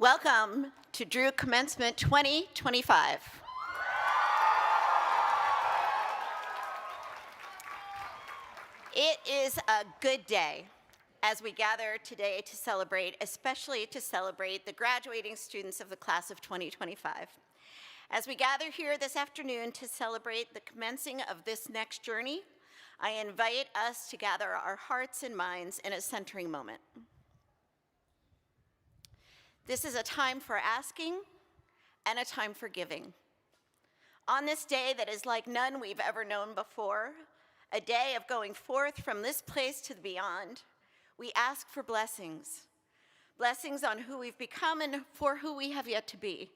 Welcome to Drew Commencement 2025. It is a good day as we gather today to celebrate, especially to celebrate the graduating students of the class of 2025. As we gather here this afternoon to celebrate the commencing of this next journey, I invite us to gather our hearts and minds in a centering moment. This is a time for asking and a time for giving. On this day that is like none we've ever known before, a day of going forth from this place to the beyond, we ask for blessings. Blessings on who we've become and for who we have yet to be.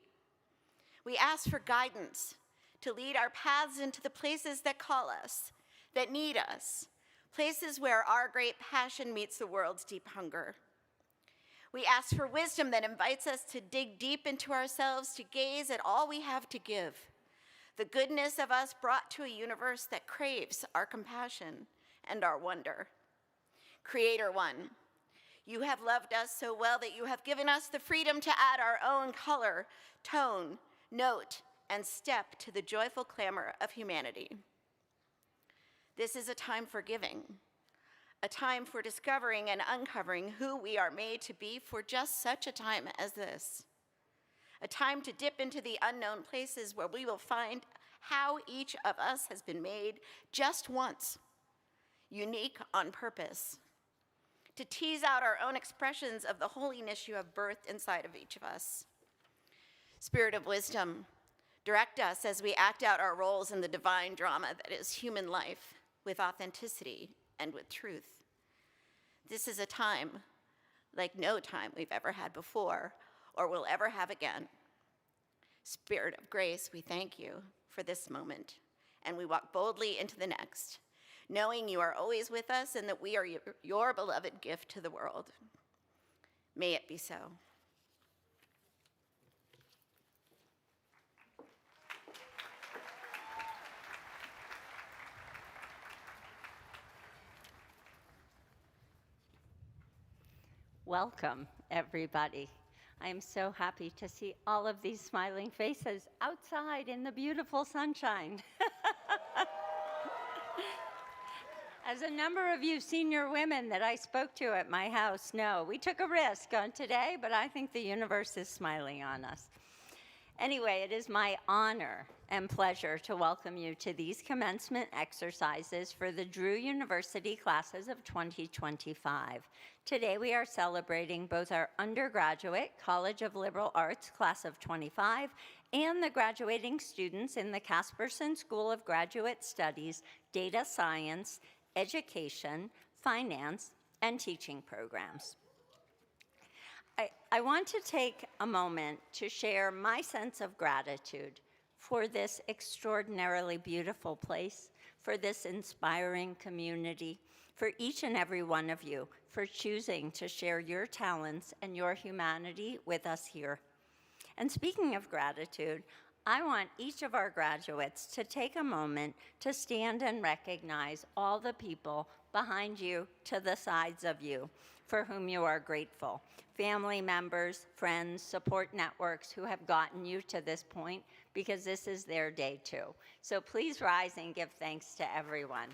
We ask for guidance to lead our paths into the places that call us, that need us, places where our great passion meets the world's deep hunger. We ask for wisdom that invites us to dig deep into ourselves, to gaze at all we have to give, the goodness of us brought to a universe that craves our compassion and our wonder. Creator One, you have loved us so well that you have given us the freedom to add our own color, tone, note, and step to the joyful clamor of humanity. This is a time for giving, a time for discovering and uncovering who we are made to be for just such a time as this. A time to dip into the unknown places where we will find how each of us has been made just once, unique on purpose. To tease out our own expressions of the holiness you have birthed inside of each of us. Spirit of wisdom, direct us as we act out our roles in the divine drama that is human life with authenticity and with truth. This is a time like no time we've ever had before or will ever have again. Spirit of grace, we thank you for this moment, and we walk boldly into the next, knowing you are always with us and that we are your beloved gift to the world. May it be so. Welcome, everybody. I am so happy to see all of these smiling faces outside in the beautiful sunshine. As a number of you senior women that I spoke to at my house know, we took a risk on today, but I think the universe is smiling on us. Anyway, it is my honor and pleasure to welcome you to these commencement exercises for the Drew University classes of 2025. Today we are celebrating both our undergraduate College of Liberal Arts class of 25 and the graduating students in the Caspersen School of Graduate Studies, Data Science, Education, Finance, and Teaching programs. I want to take a moment to share my sense of gratitude for this extraordinarily beautiful place, for this inspiring community, for each and every one of you for choosing to share your talents and your humanity with us here. And speaking of gratitude, I want each of our graduates to take a moment to stand and recognize all the people behind you, to the sides of you, for whom you are grateful. Family members, friends, support networks who have gotten you to this point, because this is their day too. So please rise and give thanks to everyone.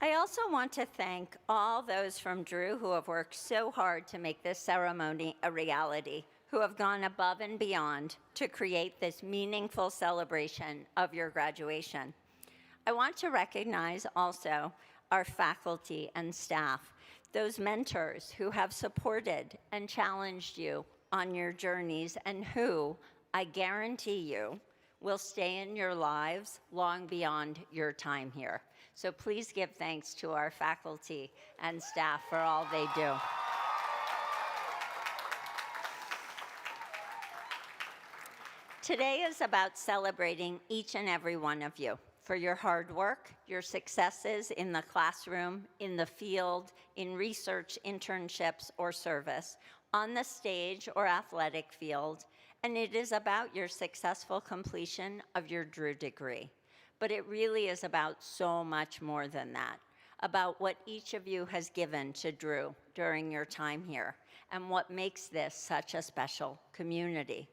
I also want to thank all those from Drew who have worked so hard to make this ceremony a reality, who have gone above and beyond to create this meaningful celebration of your graduation. I want to recognize also our faculty and staff, those mentors who have supported and challenged you on your journeys and who, I guarantee you, will stay in your lives long beyond your time here. So please give thanks to our faculty and staff for all they do. Today is about celebrating each and every one of you for your hard work, your successes in the classroom, in the field, in research, internships, or service, on the stage or athletic field, and it is about your successful completion of your Drew degree. But it really is about so much more than that, about what each of you has given to Drew during your time here, and what makes this such a special community.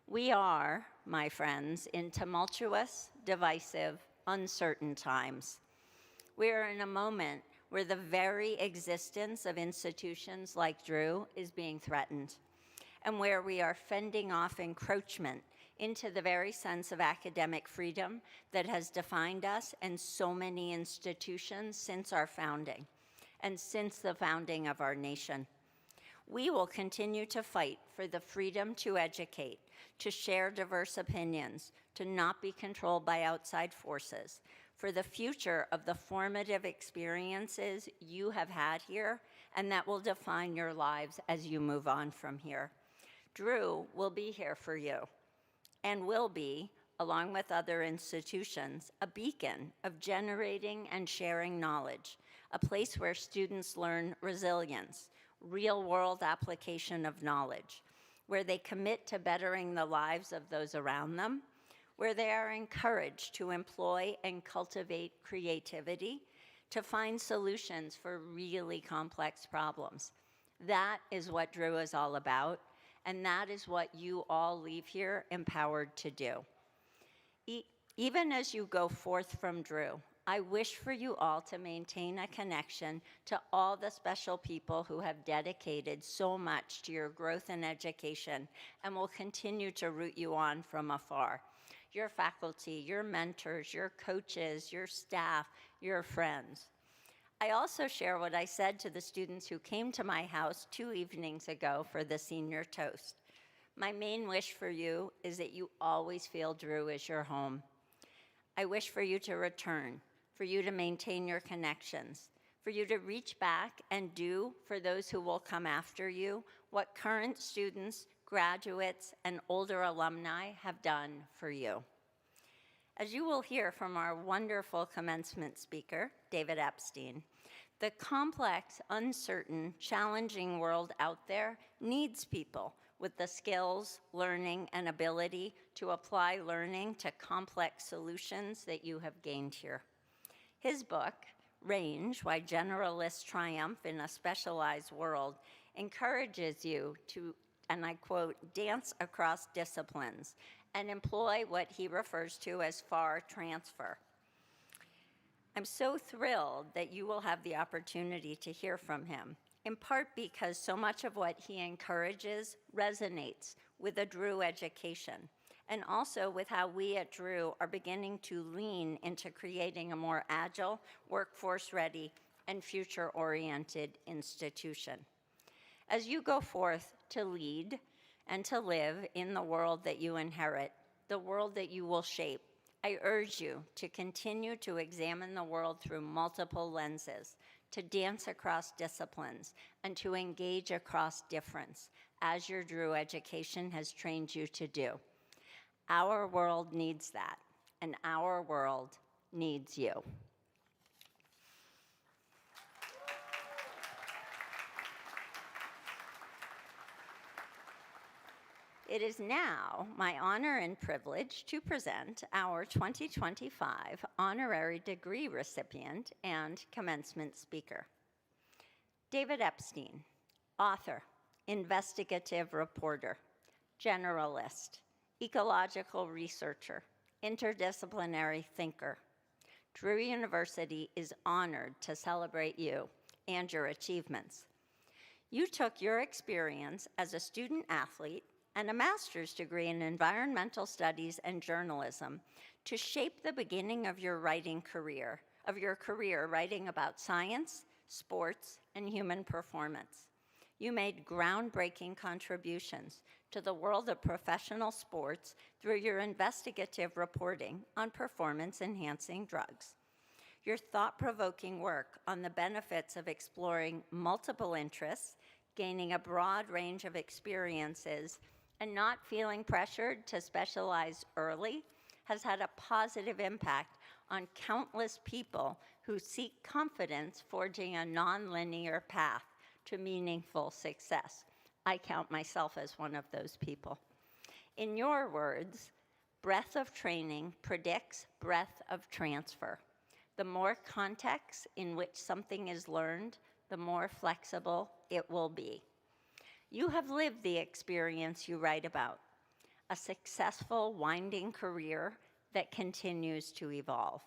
We are, my friends, in tumultuous, divisive, uncertain times. We are in a moment where the very existence of institutions like Drew is being threatened, and where we are fending off encroachment into the very sense of academic freedom that has defined us and so many institutions since our founding, and since the founding of our nation. We will continue to fight for the freedom to educate, to share diverse opinions, to not be controlled by outside forces, for the future of the formative experiences you have had here and that will define your lives as you move on from here. Drew will be here for you and will be, along with other institutions, a beacon of generating and sharing knowledge, a place where students learn resilience, real-world application of knowledge, where they commit to bettering the lives of those around them, where they are encouraged to employ and cultivate creativity to find solutions for really complex problems. That is what Drew is all about, and that is what you all leave here empowered to do. Even as you go forth from Drew, I wish for you all to maintain a connection to all the special people who have dedicated so much to your growth and education and will continue to root you on from afar. Your faculty, your mentors, your coaches, your staff, your friends. I also share what I said to the students who came to my house 2 evenings ago for the senior toast. My main wish for you is that you always feel Drew is your home. I wish for you to return, for you to maintain your connections, for you to reach back and do for those who will come after you what current students, graduates, and older alumni have done for you. As you will hear from our wonderful commencement speaker, David Epstein, the complex, uncertain, challenging world out there needs people with the skills, learning, and ability to apply learning to complex solutions that you have gained here. His book, Range, Why Generalists Triumph in a Specialized World, encourages you to, and I quote, dance across disciplines and employ what he refers to as far transfer. I'm so thrilled that you will have the opportunity to hear from him, in part because so much of what he encourages resonates with a Drew education, and also with how we at Drew are beginning to lean into creating a more agile, workforce-ready, and future-oriented institution. As you go forth to lead and to live in the world that you inherit, the world that you will shape, I urge you to continue to examine the world through multiple lenses, to dance across disciplines, and to engage across difference, as your Drew education has trained you to do. Our world needs that, and our world needs you. It is now my honor and privilege to present our 2025 honorary degree recipient and commencement speaker. David Epstein, author, investigative reporter, generalist, ecological researcher, interdisciplinary thinker. Drew University is honored to celebrate you and your achievements. You took your experience as a student athlete and a master's degree in environmental studies and journalism to shape the beginning of your career writing about science, sports, and human performance. You made groundbreaking contributions to the world of professional sports through your investigative reporting on performance-enhancing drugs. Your thought-provoking work on the benefits of exploring multiple interests, gaining a broad range of experiences, and not feeling pressured to specialize early has had a positive impact on countless people who seek confidence forging a nonlinear path to meaningful success. I count myself as one of those people. In your words, breadth of training predicts breadth of transfer. The more context in which something is learned, the more flexible it will be. You have lived the experience you write about, a successful, winding career that continues to evolve.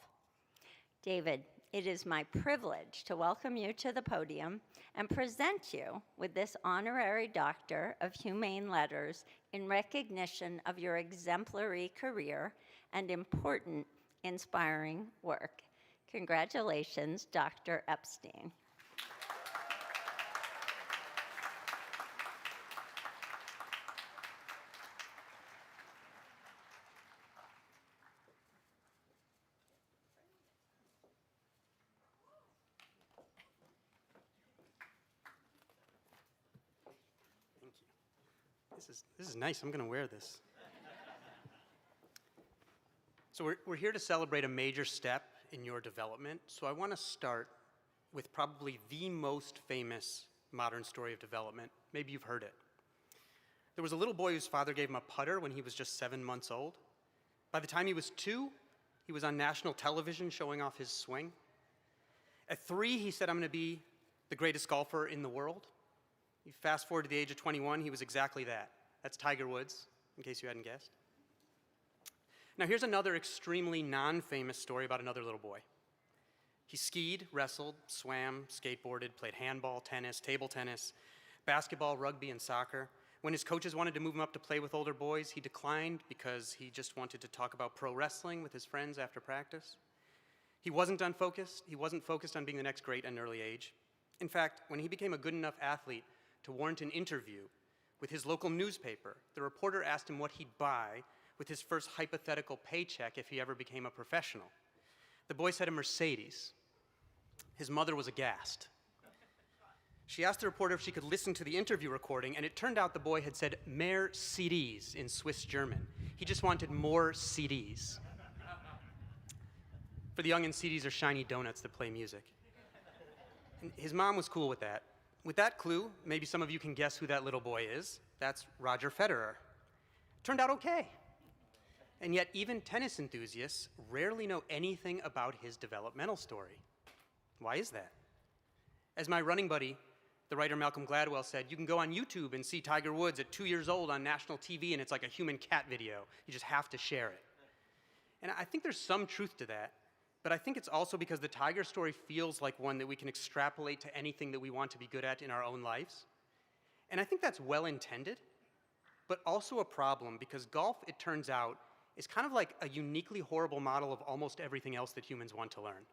David, it is my privilege to welcome you to the podium and present you with this honorary Doctor of Humane Letters in recognition of your exemplary career and important, inspiring work. Congratulations, Dr. Epstein. This is nice. I'm going to wear this. So we're here to celebrate a major step in your development. So I want to start with probably the most famous modern story of development. Maybe you've heard it. There was a little boy whose father gave him a putter when he was just 7 months old. By the time he was 2, he was on national television showing off his swing. At 3, he said, "I'm going to be the greatest golfer in the world." You fast forward to the age of 21, he was exactly that. That's Tiger Woods, in case you hadn't guessed. Now here's another extremely non-famous story about another little boy. He skied, wrestled, swam, skateboarded, played handball, tennis, table tennis, basketball, rugby, and soccer. When his coaches wanted to move him up to play with older boys, he declined because he just wanted to talk about pro wrestling with his friends after practice. He wasn't unfocused. He wasn't focused on being the next great at an early age. In fact, when he became a good enough athlete to warrant an interview with his local newspaper, the reporter asked him what he'd buy with his first hypothetical paycheck if he ever became a professional. The boy said a Mercedes. His mother was aghast. She asked the reporter if she could listen to the interview recording, and it turned out the boy had said "mehr CDs" in Swiss German. He just wanted more CDs. For the youngins, CDs are shiny donuts that play music. And his mom was cool with that. With that clue, maybe some of you can guess who that little boy is. That's Roger Federer. Turned out okay. And yet even tennis enthusiasts rarely know anything about his developmental story. Why is that? As my running buddy, the writer Malcolm Gladwell said, you can go on YouTube and see Tiger Woods at 2 years old on national TV and it's like a human cat video. You just have to share it. And I think there's some truth to that. But I think it's also because the Tiger story feels like one that we can extrapolate to anything that we want to be good at in our own lives. And I think that's well-intended, but also a problem because golf, it turns out, is kind of like a uniquely horrible model of almost everything else that humans want to learn.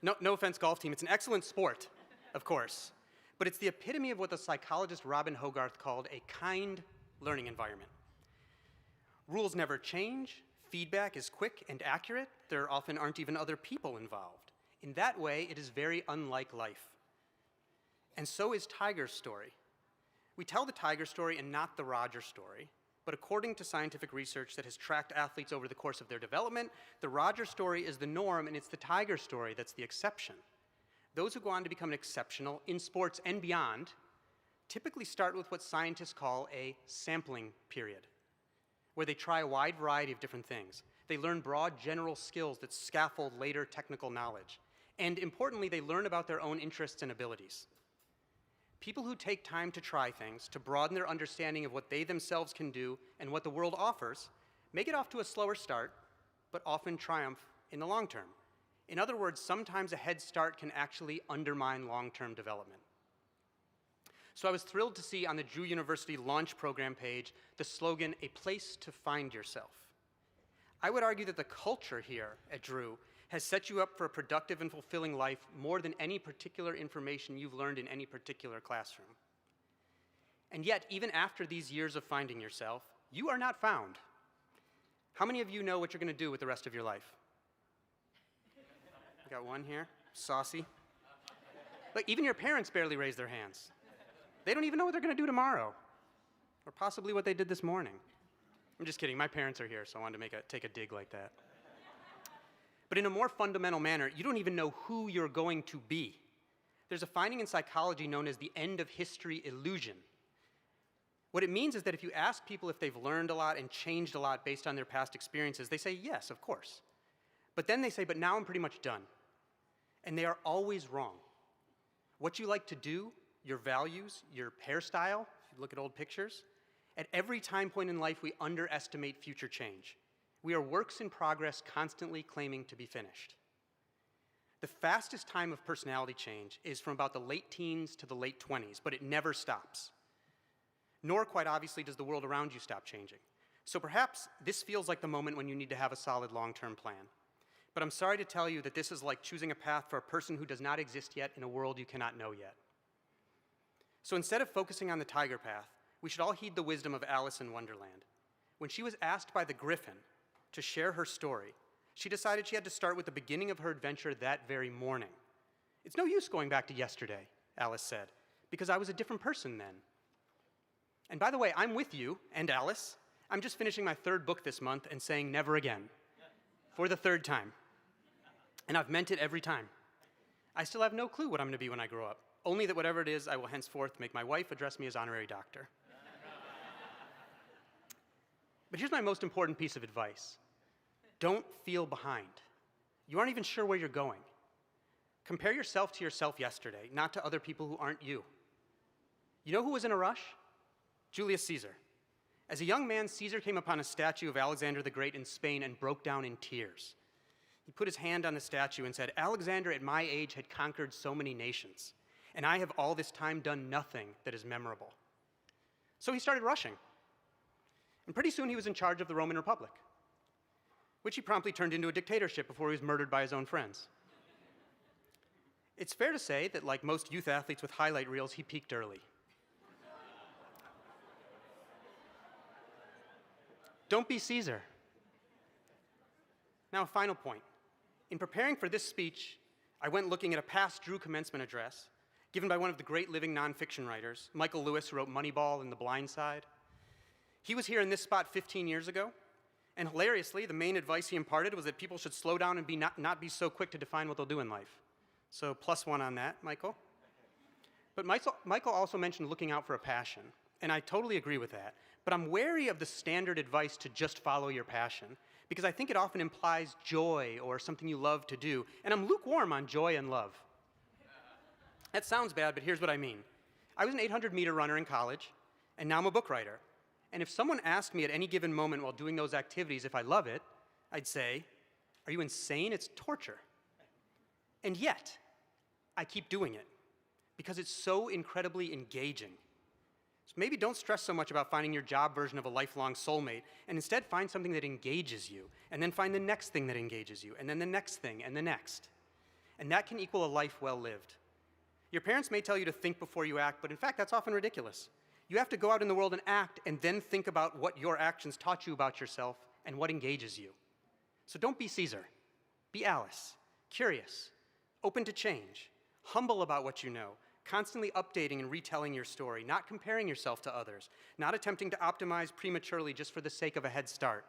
No offense, golf team. It's an excellent sport, of course, but it's the epitome of what the psychologist Robin Hogarth called a kind learning environment. Rules never change. Feedback is quick and accurate. There often aren't even other people involved. In that way, it is very unlike life. And so is Tiger's story. We tell the Tiger story and not the Roger story, but according to scientific research that has tracked athletes over the course of their development, the Roger story is the norm and it's the Tiger story that's the exception. Those who go on to become exceptional in sports and beyond typically start with what scientists call a sampling period, where they try a wide variety of different things. They learn broad general skills that scaffold later technical knowledge. And importantly, they learn about their own interests and abilities. People who take time to try things, to broaden their understanding of what they themselves can do and what the world offers, may get off to a slower start, but often triumph in the long term. In other words, sometimes a head start can actually undermine long-term development. So I was thrilled to see on the Drew University launch program page the slogan, "A place to find yourself." I would argue that the culture here at Drew has set you up for a productive and fulfilling life more than any particular information you've learned in any particular classroom. And yet, even after these years of finding yourself, you are not found. How many of you know what you're going to do with the rest of your life? I got one here, saucy. Look, even your parents barely raise their hands. They don't even know what they're going to do tomorrow, or possibly what they did this morning. I'm just kidding. My parents are here, so I wanted to take a dig like that. But in a more fundamental manner, you don't even know who you're going to be. There's a finding in psychology known as the end of history illusion. What it means is that if you ask people if they've learned a lot and changed a lot based on their past experiences, they say, yes, of course. But then they say, but now I'm pretty much done. And they are always wrong. What you like to do, your values, your hairstyle, if you look at old pictures, at every time point in life we underestimate future change. We are works in progress constantly claiming to be finished. The fastest time of personality change is from about the late teens to the late 20s, but it never stops. Nor, quite obviously, does the world around you stop changing. So perhaps this feels like the moment when you need to have a solid long-term plan. But I'm sorry to tell you that this is like choosing a path for a person who does not exist yet in a world you cannot know yet. So instead of focusing on the tiger path, we should all heed the wisdom of Alice in Wonderland. When she was asked by the Griffin to share her story, she decided she had to start with the beginning of her adventure that very morning. It's no use going back to yesterday, Alice said, because I was a different person then. And by the way, I'm with you and Alice. I'm just finishing my 3rd book this month and saying never again, for the 3rd time. And I've meant it every time. I still have no clue what I'm going to be when I grow up, only that whatever it is, I will henceforth make my wife address me as honorary doctor. But here's my most important piece of advice. Don't feel behind. You aren't even sure where you're going. Compare yourself to yourself yesterday, not to other people who aren't you. You know who was in a rush? Julius Caesar. As a young man, Caesar came upon a statue of Alexander the Great in Spain and broke down in tears. He put his hand on the statue and said, Alexander at my age had conquered so many nations, and I have all this time done nothing that is memorable. So he started rushing. And pretty soon he was in charge of the Roman Republic, which he promptly turned into a dictatorship before he was murdered by his own friends. It's fair to say that, like most youth athletes with highlight reels, he peaked early. Don't be Caesar. Now, a final point. In preparing for this speech, I went looking at a past Drew commencement address given by one of the great living nonfiction writers, Michael Lewis, who wrote Moneyball and The Blind Side. He was here in this spot 15 years ago, and hilariously, the main advice he imparted was that people should slow down and not be so quick to define what they'll do in life. So +1 on that, Michael. But Michael also mentioned looking out for a passion, and I totally agree with that. But I'm wary of the standard advice to just follow your passion, because I think it often implies joy or something you love to do, and I'm lukewarm on joy and love. That sounds bad, but here's what I mean. I was an 800-meter runner in college, and now I'm a book writer. And if someone asked me at any given moment while doing those activities if I love it, I'd say, are you insane? It's torture. And yet, I keep doing it because it's so incredibly engaging. So maybe don't stress so much about finding your job version of a lifelong soulmate, and instead find something that engages you, and then find the next thing that engages you, and then the next thing, and the next. And that can equal a life well lived. Your parents may tell you to think before you act, but in fact, that's often ridiculous. You have to go out in the world and act, and then think about what your actions taught you about yourself and what engages you. So don't be Caesar. Be Alice, curious, open to change, humble about what you know, constantly updating and retelling your story, not comparing yourself to others, not attempting to optimize prematurely just for the sake of a head start,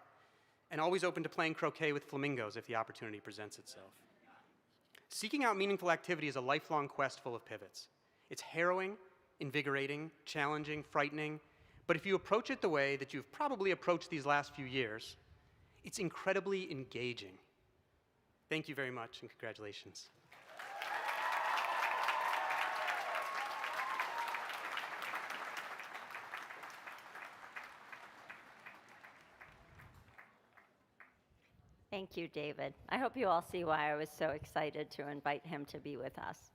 and always open to playing croquet with flamingos if the opportunity presents itself. Seeking out meaningful activity is a lifelong quest full of pivots. It's harrowing, invigorating, challenging, frightening, but if you approach it the way that you've probably approached these last few years, it's incredibly engaging. Thank you very much, and congratulations. Thank you, David. I hope you all see why I was so excited to invite him to be with us.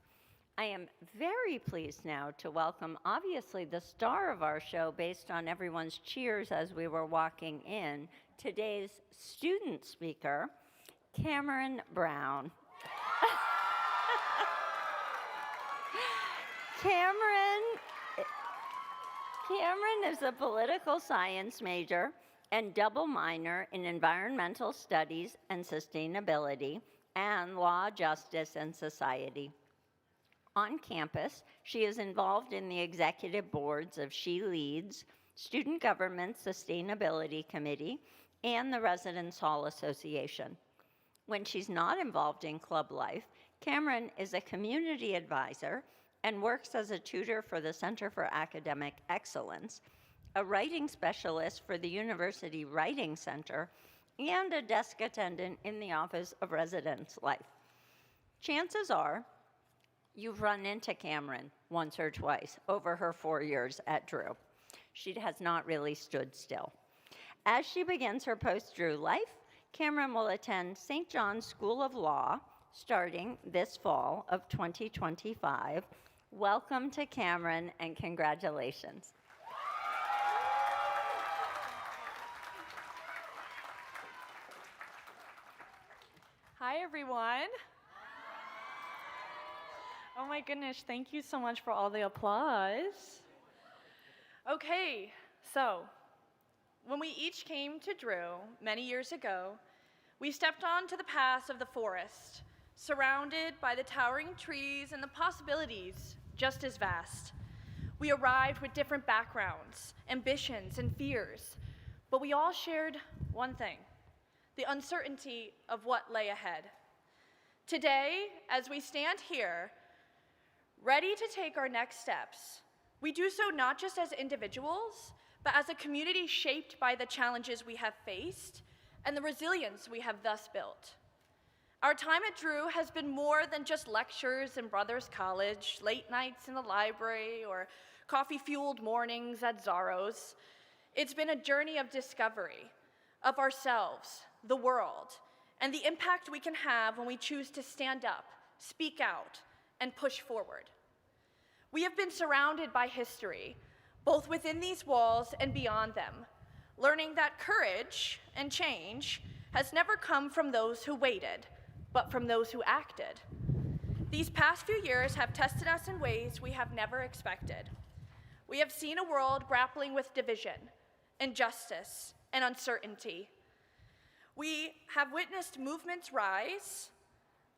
I am very pleased now to welcome, obviously, the star of our show based on everyone's cheers as we were walking in, today's student speaker, Cameron Brown. Cameron is a political science major and double minor in environmental studies and sustainability and law, justice, and society. On campus, she is involved in the executive boards of She Leads, Student Government Sustainability Committee, and the Residence Hall Association. When she's not involved in club life, Cameron is a community advisor and works as a tutor for the Center for Academic Excellence, a writing specialist for the University Writing Center, and a desk attendant in the Office of Residence Life. Chances are you've run into Cameron once or twice over her 4 years at Drew. She has not really stood still. As she begins her post-Drew life, Cameron will attend St. John's School of Law starting this fall of 2025. Welcome to Cameron and congratulations. Hi, everyone. Oh my goodness, thank you so much for all the applause. Okay, so when we each came to Drew many years ago, we stepped onto the paths of the forest, surrounded by the towering trees and the possibilities just as vast. We arrived with different backgrounds, ambitions, and fears, but we all shared one thing: the uncertainty of what lay ahead. Today, as we stand here, ready to take our next steps, we do so not just as individuals, but as a community shaped by the challenges we have faced and the resilience we have thus built. Our time at Drew has been more than just lectures in Brothers College, late nights in the library, or coffee-fueled mornings at Zaro's. It's been a journey of discovery of ourselves, the world, and the impact we can have when we choose to stand up, speak out, and push forward. We have been surrounded by history, both within these walls and beyond them, learning that courage and change has never come from those who waited, but from those who acted. These past few years have tested us in ways we have never expected. We have seen a world grappling with division, injustice, and uncertainty. We have witnessed movements rise,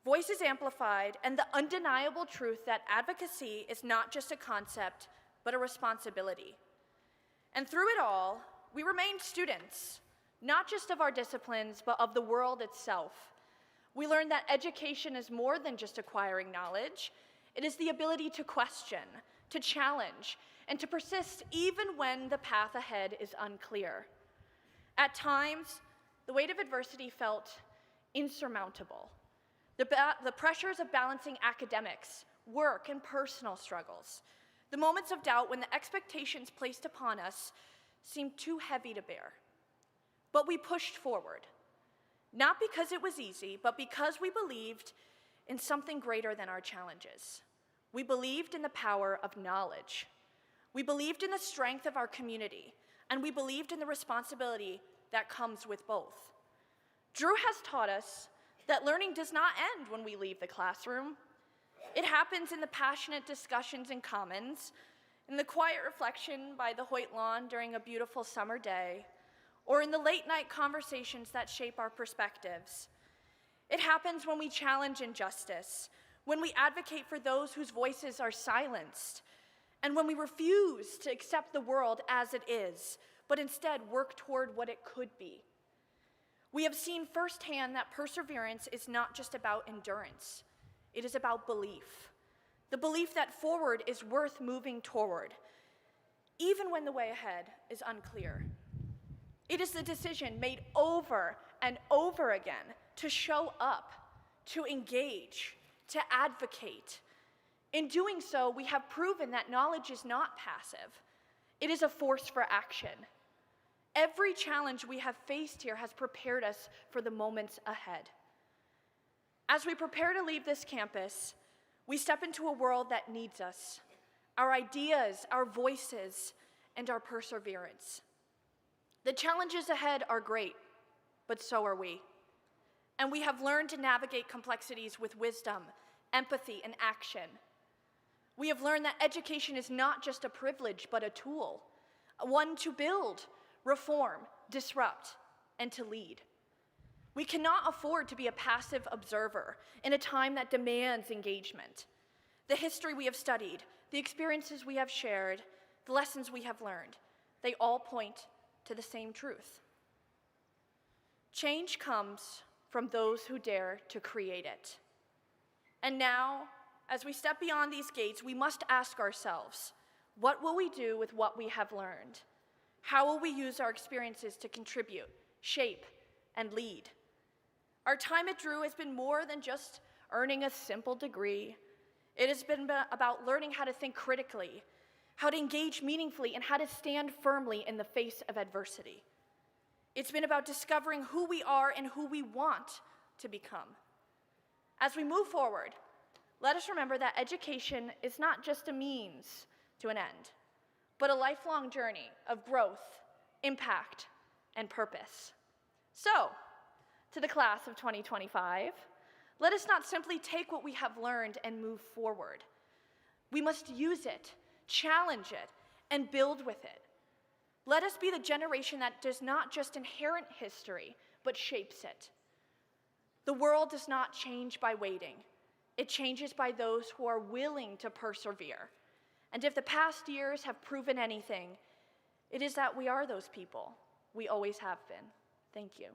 voices amplified, and the undeniable truth that advocacy is not just a concept, but a responsibility. And through it all, we remained students, not just of our disciplines, but of the world itself. We learned that education is more than just acquiring knowledge. It is the ability to question, to challenge, and to persist even when the path ahead is unclear. At times, the weight of adversity felt insurmountable. The pressures of balancing academics, work, and personal struggles. The moments of doubt when the expectations placed upon us seemed too heavy to bear. But we pushed forward, not because it was easy, but because we believed in something greater than our challenges. We believed in the power of knowledge. We believed in the strength of our community, and we believed in the responsibility that comes with both. Drew has taught us that learning does not end when we leave the classroom. It happens in the passionate discussions in Commons, in the quiet reflection by the Hoyt lawn during a beautiful summer day, or in the late-night conversations that shape our perspectives. It happens when we challenge injustice, when we advocate for those whose voices are silenced, and when we refuse to accept the world as it is, but instead work toward what it could be. We have seen firsthand that perseverance is not just about endurance. It is about belief. The belief that forward is worth moving toward, even when the way ahead is unclear. It is the decision made over and over again to show up, to engage, to advocate. In doing so, we have proven that knowledge is not passive. It is a force for action. Every challenge we have faced here has prepared us for the moments ahead. As we prepare to leave this campus, we step into a world that needs us, our ideas, our voices, and our perseverance. The challenges ahead are great, but so are we. And we have learned to navigate complexities with wisdom, empathy, and action. We have learned that education is not just a privilege, but a tool, one to build, reform, disrupt, and to lead. We cannot afford to be a passive observer in a time that demands engagement. The history we have studied, the experiences we have shared, the lessons we have learned, they all point to the same truth. Change comes from those who dare to create it. And now, as we step beyond these gates, we must ask ourselves, what will we do with what we have learned? How will we use our experiences to contribute, shape, and lead? Our time at Drew has been more than just earning a simple degree. It has been about learning how to think critically, how to engage meaningfully, and how to stand firmly in the face of adversity. It's been about discovering who we are and who we want to become. As we move forward, let us remember that education is not just a means to an end, but a lifelong journey of growth, impact, and purpose. So, to the class of 2025, let us not simply take what we have learned and move forward. We must use it, challenge it, and build with it. Let us be the generation that does not just inherit history, but shapes it. The world does not change by waiting. It changes by those who are willing to persevere. And if the past years have proven anything, it is that we are those people. We always have been. Thank you.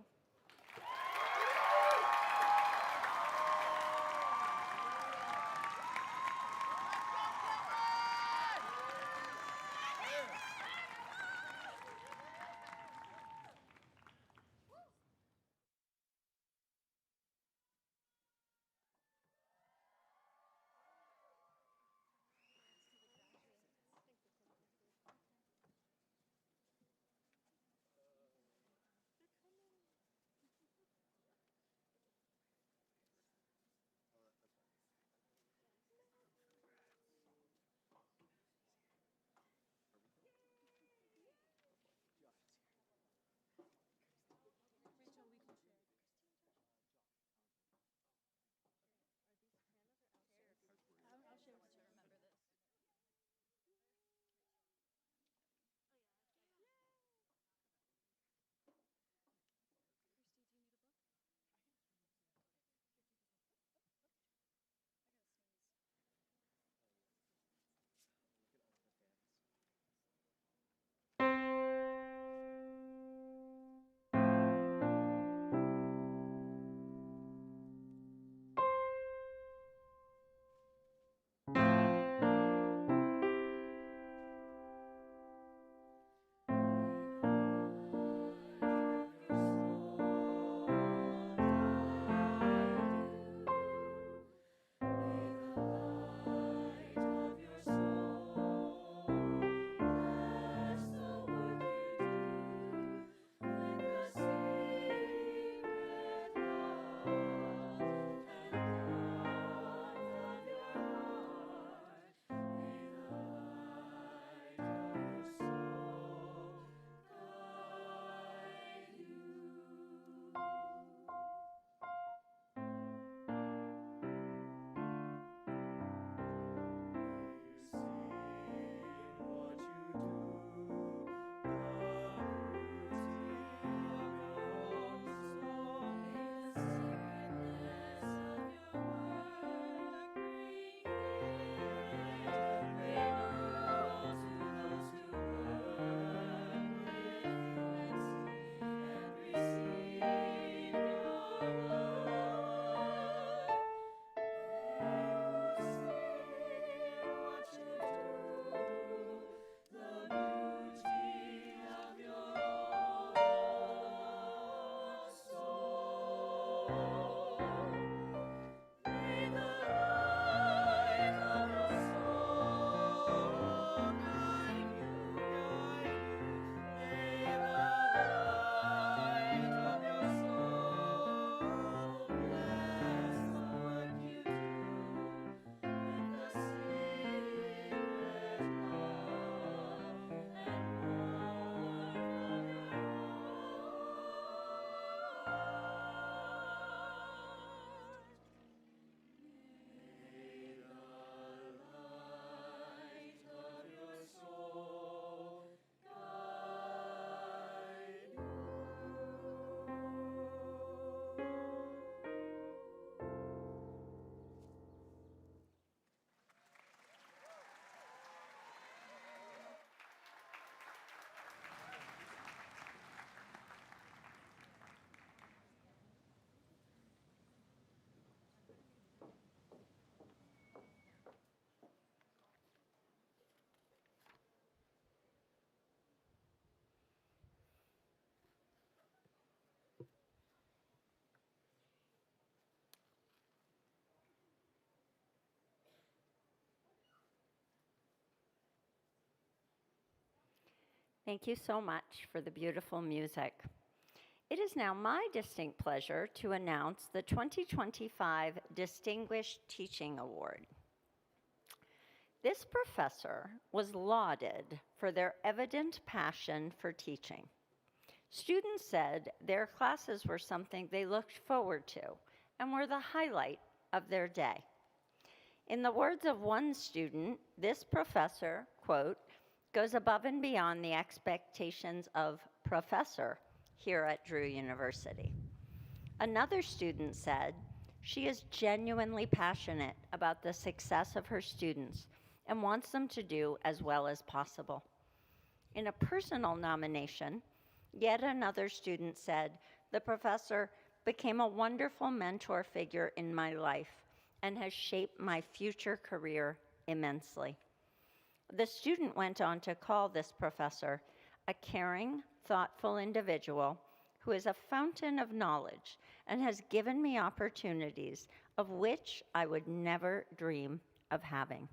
Thank you so much for the beautiful music. It is now my distinct pleasure to announce the 2025 Distinguished Teaching Award. This professor was lauded for their evident passion for teaching. Students said their classes were something they looked forward to and were the highlight of their day. In the words of one student, this professor, quote, goes above and beyond the expectations of professor here at Drew University. Another student said she is genuinely passionate about the success of her students and wants them to do as well as possible. In a personal nomination, yet another student said, the professor became a wonderful mentor figure in my life and has shaped my future career immensely. The student went on to call this professor a caring, thoughtful individual who is a fountain of knowledge and has given me opportunities of which I would never dream of having.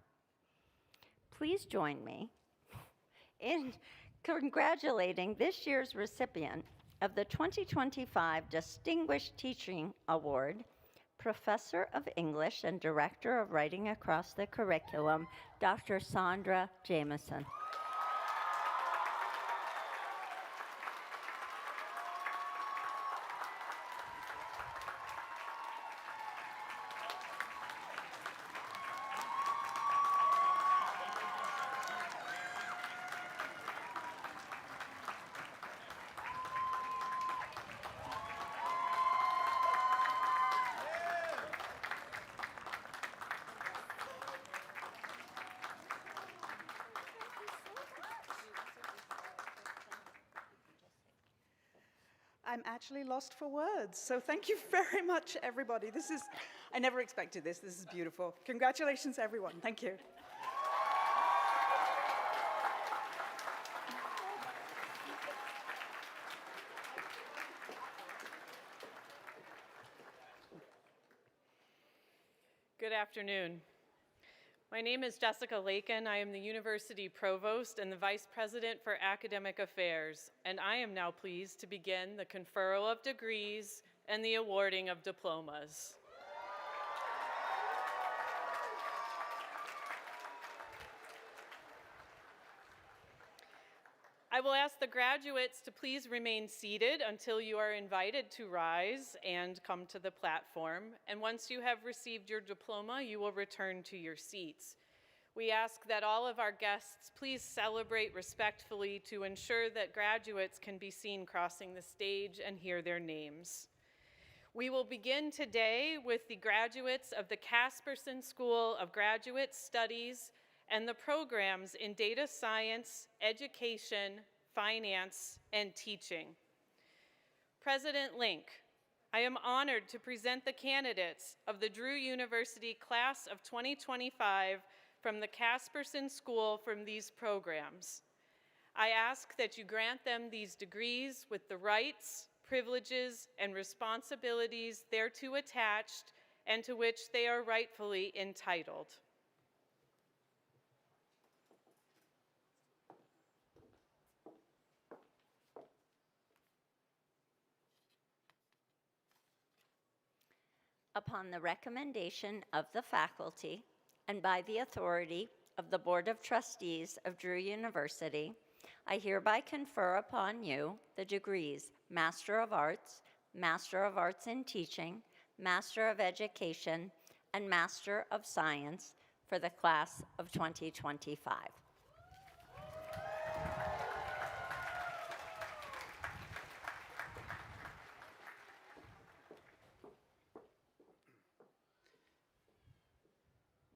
Please join me in congratulating this year's recipient of the 2025 Distinguished Teaching Award, Professor of English and Director of Writing Across the Curriculum, Dr. Sandra Jameson. I'm actually lost for words. So thank you very much, everybody. I never expected this. This is beautiful. Congratulations, everyone. Thank you. Good afternoon. My name is Jessica Lakin. I am the University Provost and the Vice President for Academic Affairs, and I am now pleased to begin the conferral of degrees and the awarding of diplomas. I will ask the graduates to please remain seated until you are invited to rise and come to the platform. And once you have received your diploma, you will return to your seats. We ask that all of our guests please celebrate respectfully to ensure that graduates can be seen crossing the stage and hear their names. We will begin today with the graduates of the Caspersen School of Graduate Studies and the programs in data science, education, finance, and teaching. President Link, I am honored to present the candidates of the Drew University Class of 2025 from the Caspersen School from these programs. I ask that you grant them these degrees with the rights, privileges, and responsibilities thereto attached and to which they are rightfully entitled. Upon the recommendation of the faculty and by the authority of the Board of Trustees of Drew University, I hereby confer upon you the degrees Master of Arts in Teaching, Master of Education, and Master of Science for the class of 2025.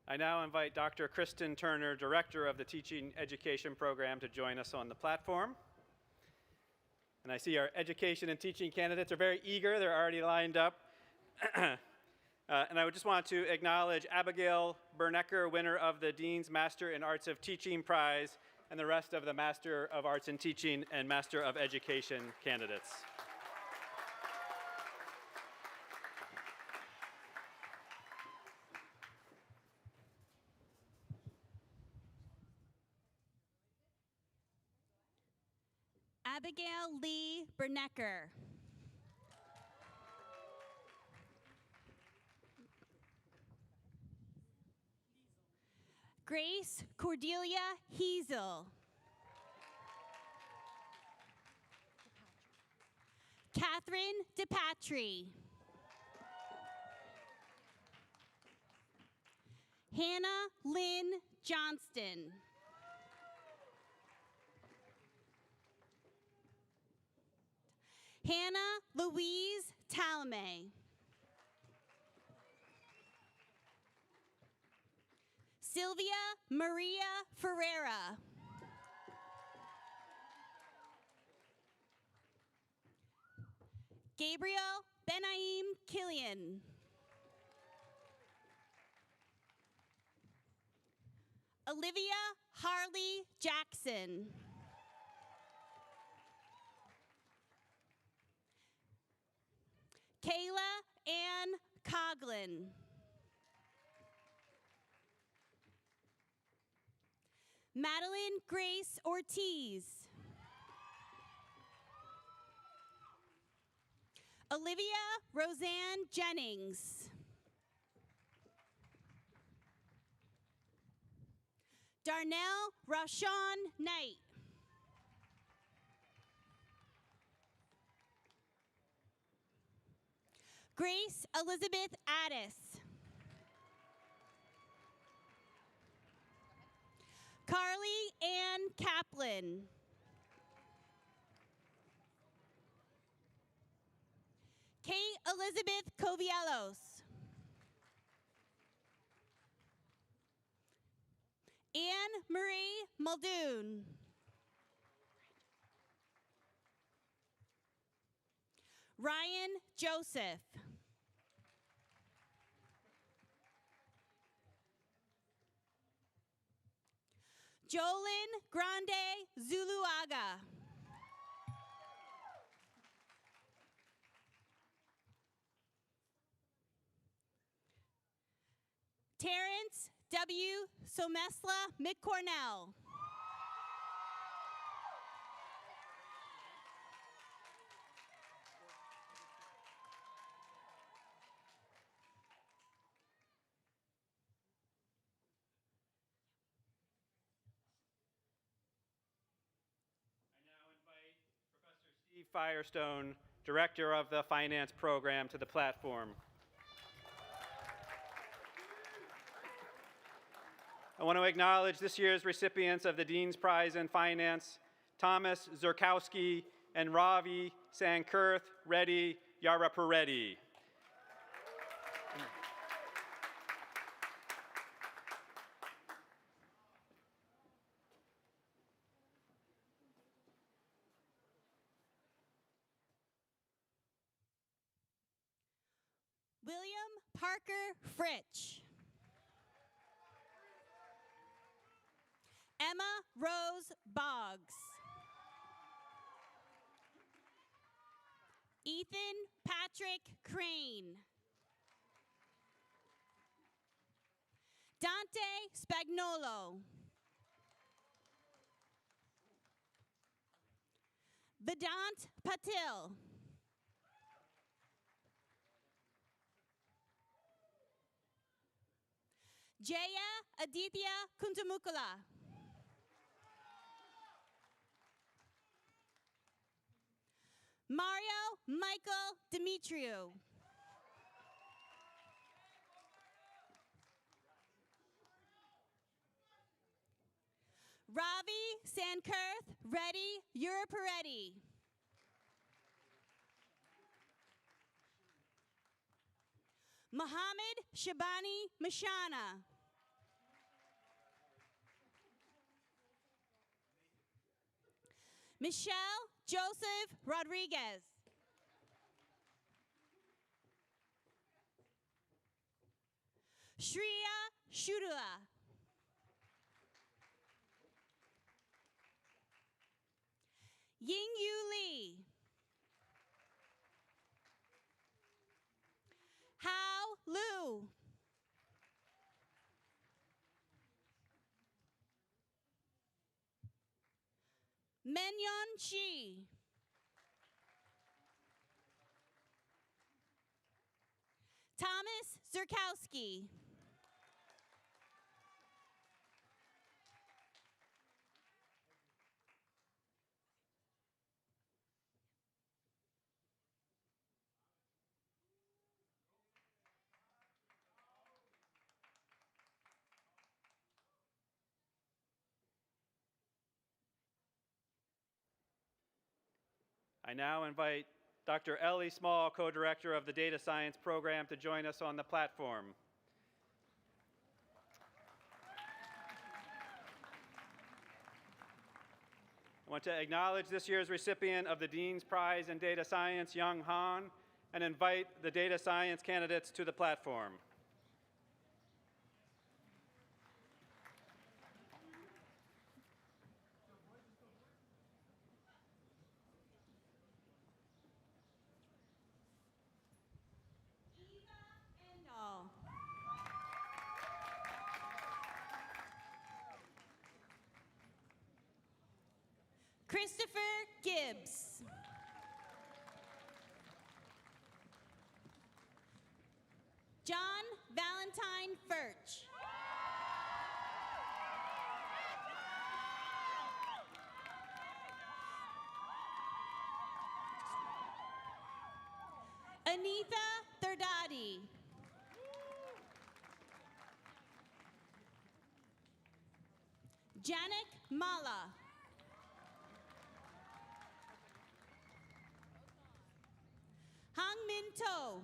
I now invite Dr. Kristen Turner, Director of the Teaching Education Program, to join us on the platform. And I see our education and teaching candidates are very eager. They're already lined up. And I would just want to acknowledge Abigail Bernecker, winner of the Dean's Master in Arts of Teaching Prize, and the rest of the Master of Arts in Teaching and Master of Education candidates. Abigail Lee Bernecker. Grace Cordelia Heasel. Catherine DePatry. Hannah Lynn Johnston. Hannah Louise Talame. Sylvia Maria Ferreira. Gabriel Benaim Killian. Olivia Harley Jackson. Kayla Ann Coughlin. Madeline Grace Ortiz. Olivia Roseanne Jennings. Darnell Rashawn Knight. Grace Elizabeth Addis. Carly Ann Kaplan. Kate Elizabeth Covielos. Anne Marie Muldoon. Ryan Joseph. Jolyn Grande Zuluaga. Terrence W. Somesla McCornell. Steve Firestone, Director of the Finance Program, to the platform. I want to acknowledge this year's recipients of the Dean's Prize in Finance, Thomas Zurkowski and Ravi Sankurth Reddy Yarapareddy. William Parker Fritch. Emma Rose Boggs. Ethan Patrick Crane. Dante Spagnolo. Vedant Patil. Jaya Aditya Kuntamukula. Mario Michael Dimitriou. Ravi Sankurth Reddy Urapareddy. Mohammed Shabani Mashana. Michelle Joseph Rodriguez. Shreya Shudula. Ying Yu Lee. Hao Lu. Menyon Shi. Thomas Zerkowski. I now invite Dr. Ellie Small, co-director of the Data Science program, to join us on the platform. I want to acknowledge this year's recipient of the Dean's Prize in Data Science, Young Han, and invite the data science candidates to the platform. Christopher Gibbs. John Valentine Furch. Anitha Therdadi. Janik Mala. Hang Min To.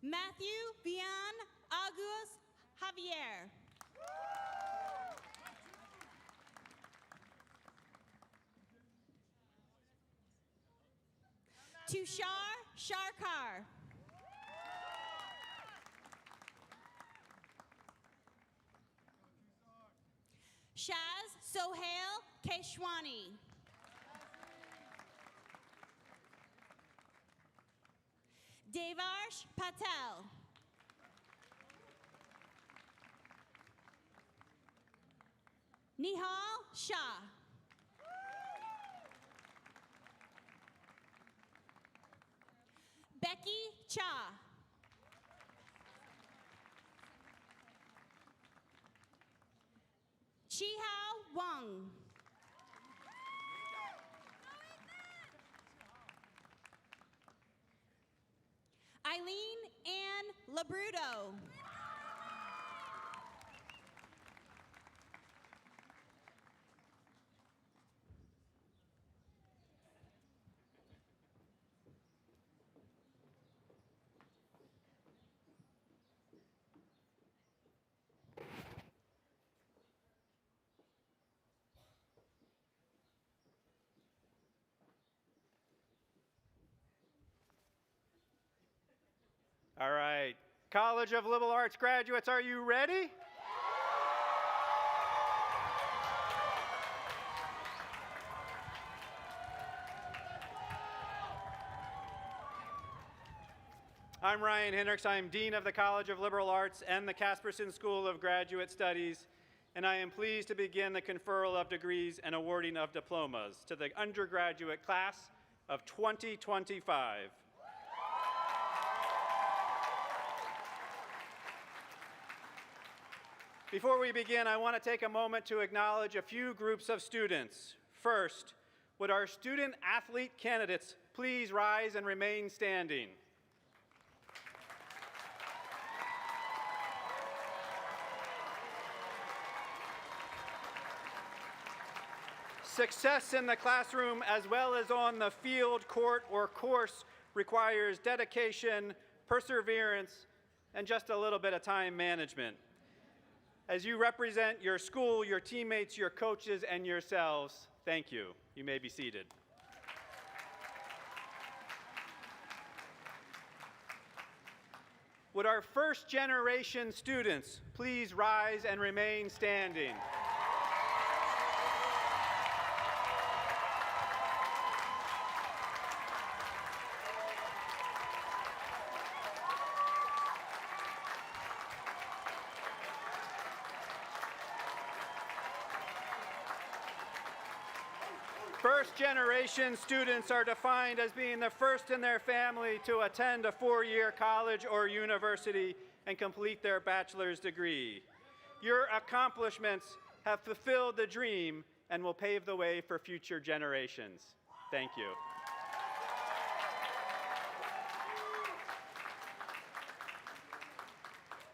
Matthew Vian Agus Javier. Tushar Sharkar. Shaz Sohail Keshwani. Devarsh Patel. Nihal Shah. Becky Cha. Chihao Wang. Eileen Ann Labruto. All right, College of Liberal Arts graduates, are you ready? I'm Ryan Hendricks. I'm Dean of the College of Liberal Arts and the Caspersen School of Graduate Studies, and I am pleased to begin the conferral of degrees and awarding of diplomas to the undergraduate class of 2025. Before we begin, I want to take a moment to acknowledge a few groups of students. First, would our student athlete candidates please rise and remain standing? Success in the classroom as well as on the field, court, or course requires dedication, perseverance, and just a little bit of time management. As you represent your school, your teammates, your coaches, and yourselves, thank you. You may be seated. Would our first generation students please rise and remain standing? First-generation students are defined as being the first in their family to attend a four-year college or university and complete their bachelor's degree. Your accomplishments have fulfilled the dream and will pave the way for future generations. Thank you.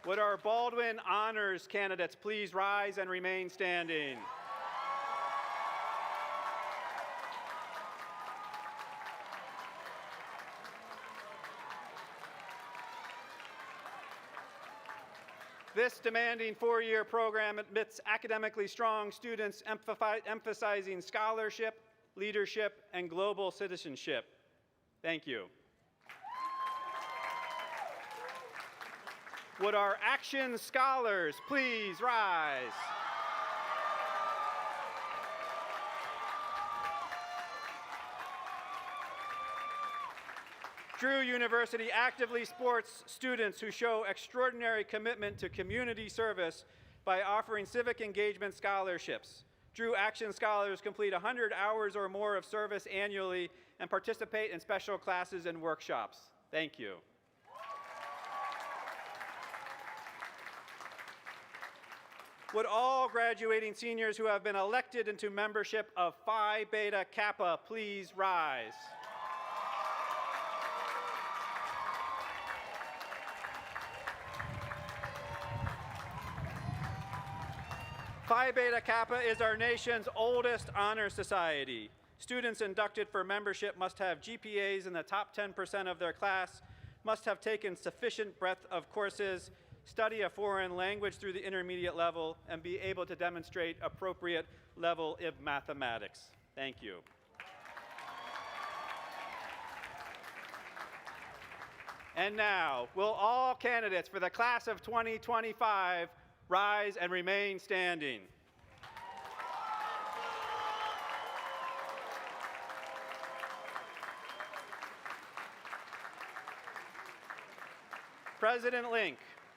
Would our Baldwin Honors candidates please rise and remain standing? This demanding four-year program admits academically strong students emphasizing scholarship, leadership, and global citizenship. Thank you. Would our Action Scholars please rise? Drew University actively supports students who show extraordinary commitment to community service by offering civic engagement scholarships. Drew Action Scholars complete 100 hours or more of service annually and participate in special classes and workshops. Thank you. Would all graduating seniors who have been elected into membership of Phi Beta Kappa please rise? Phi Beta Kappa is our nation's oldest honor society. Students inducted for membership must have GPAs in the top 10% of their class, must have taken sufficient breadth of courses, study a foreign language through the intermediate level, and be able to demonstrate appropriate level of mathematics. Thank you. And now, will all candidates for the class of 2025 rise and remain standing? President Link,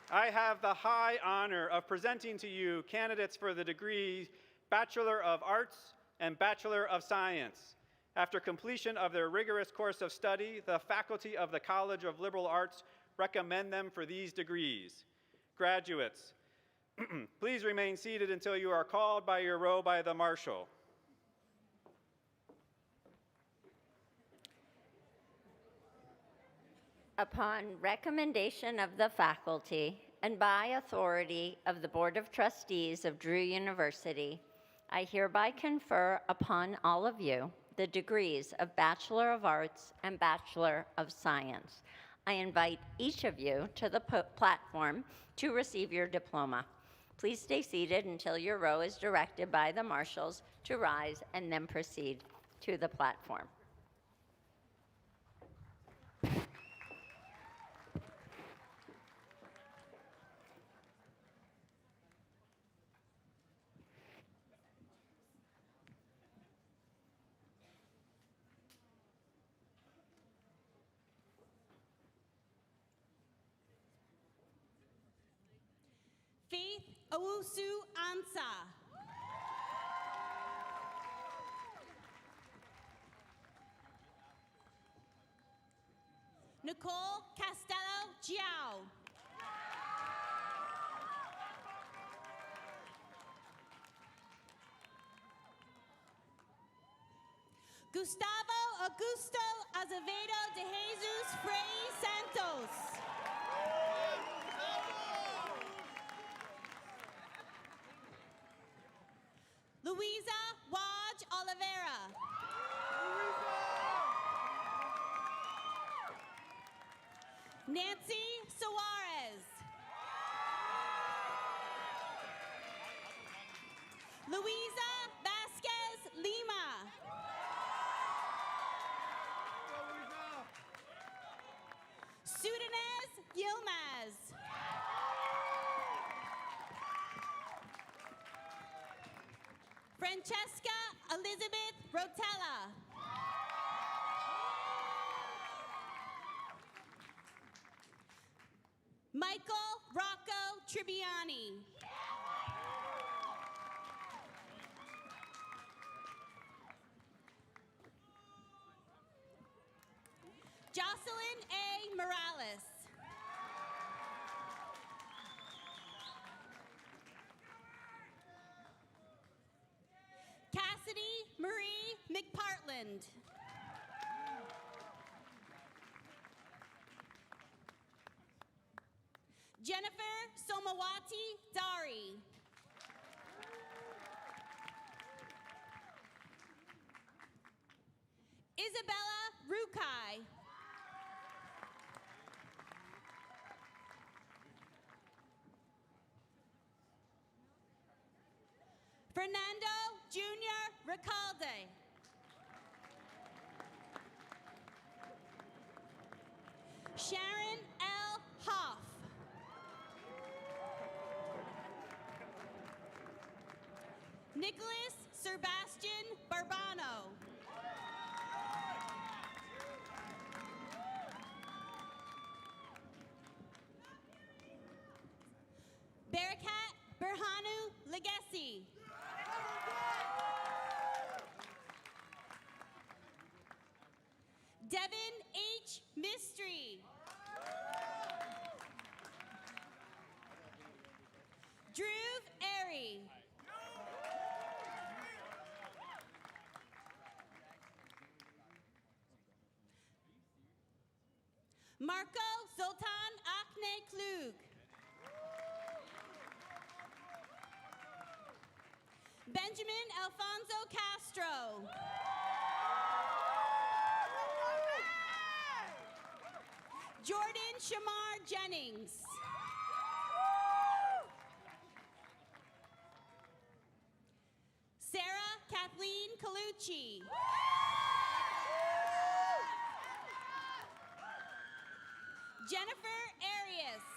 I have the high honor of presenting to you candidates for the degrees Bachelor of Arts and Bachelor of Science. After completion of their rigorous course of study, the faculty of the College of Liberal Arts recommend them for these degrees. Graduates, please remain seated until you are called by your row by the marshal. Upon recommendation of the faculty and by authority of the Board of Trustees of Drew University, I hereby confer upon all of you the degrees of Bachelor of Arts and Bachelor of Science. I invite each of you to the platform to receive your diploma. Please stay seated until your row is directed by the marshals to rise and then proceed to the platform. Faith Owusu Ansa. Nicole Castello Giao. Gustavo Augusto Azevedo de Jesus Frei Santos. Luisa Waj Oliveira. Nancy Suarez. Luisa Vasquez Lima. Sudanez Yilmaz. Francesca Elizabeth Rotella. Michael Rocco Tribbiani. Jocelyn A. Morales. Cassidy Marie McPartland. Jennifer Somawati Dari. Isabella Rukai. Fernando Jr. Recalde. Sharon L. Hoff. Nicholas Sebastian Barbano. Barakat Berhanu Legacy. Devin H. Mystery. Drew Airy. Marco Zoltan Akne Klug. Benjamin Alfonso Castro. Jordan Shamar Jennings. Sarah Kathleen Colucci. Jennifer Arias.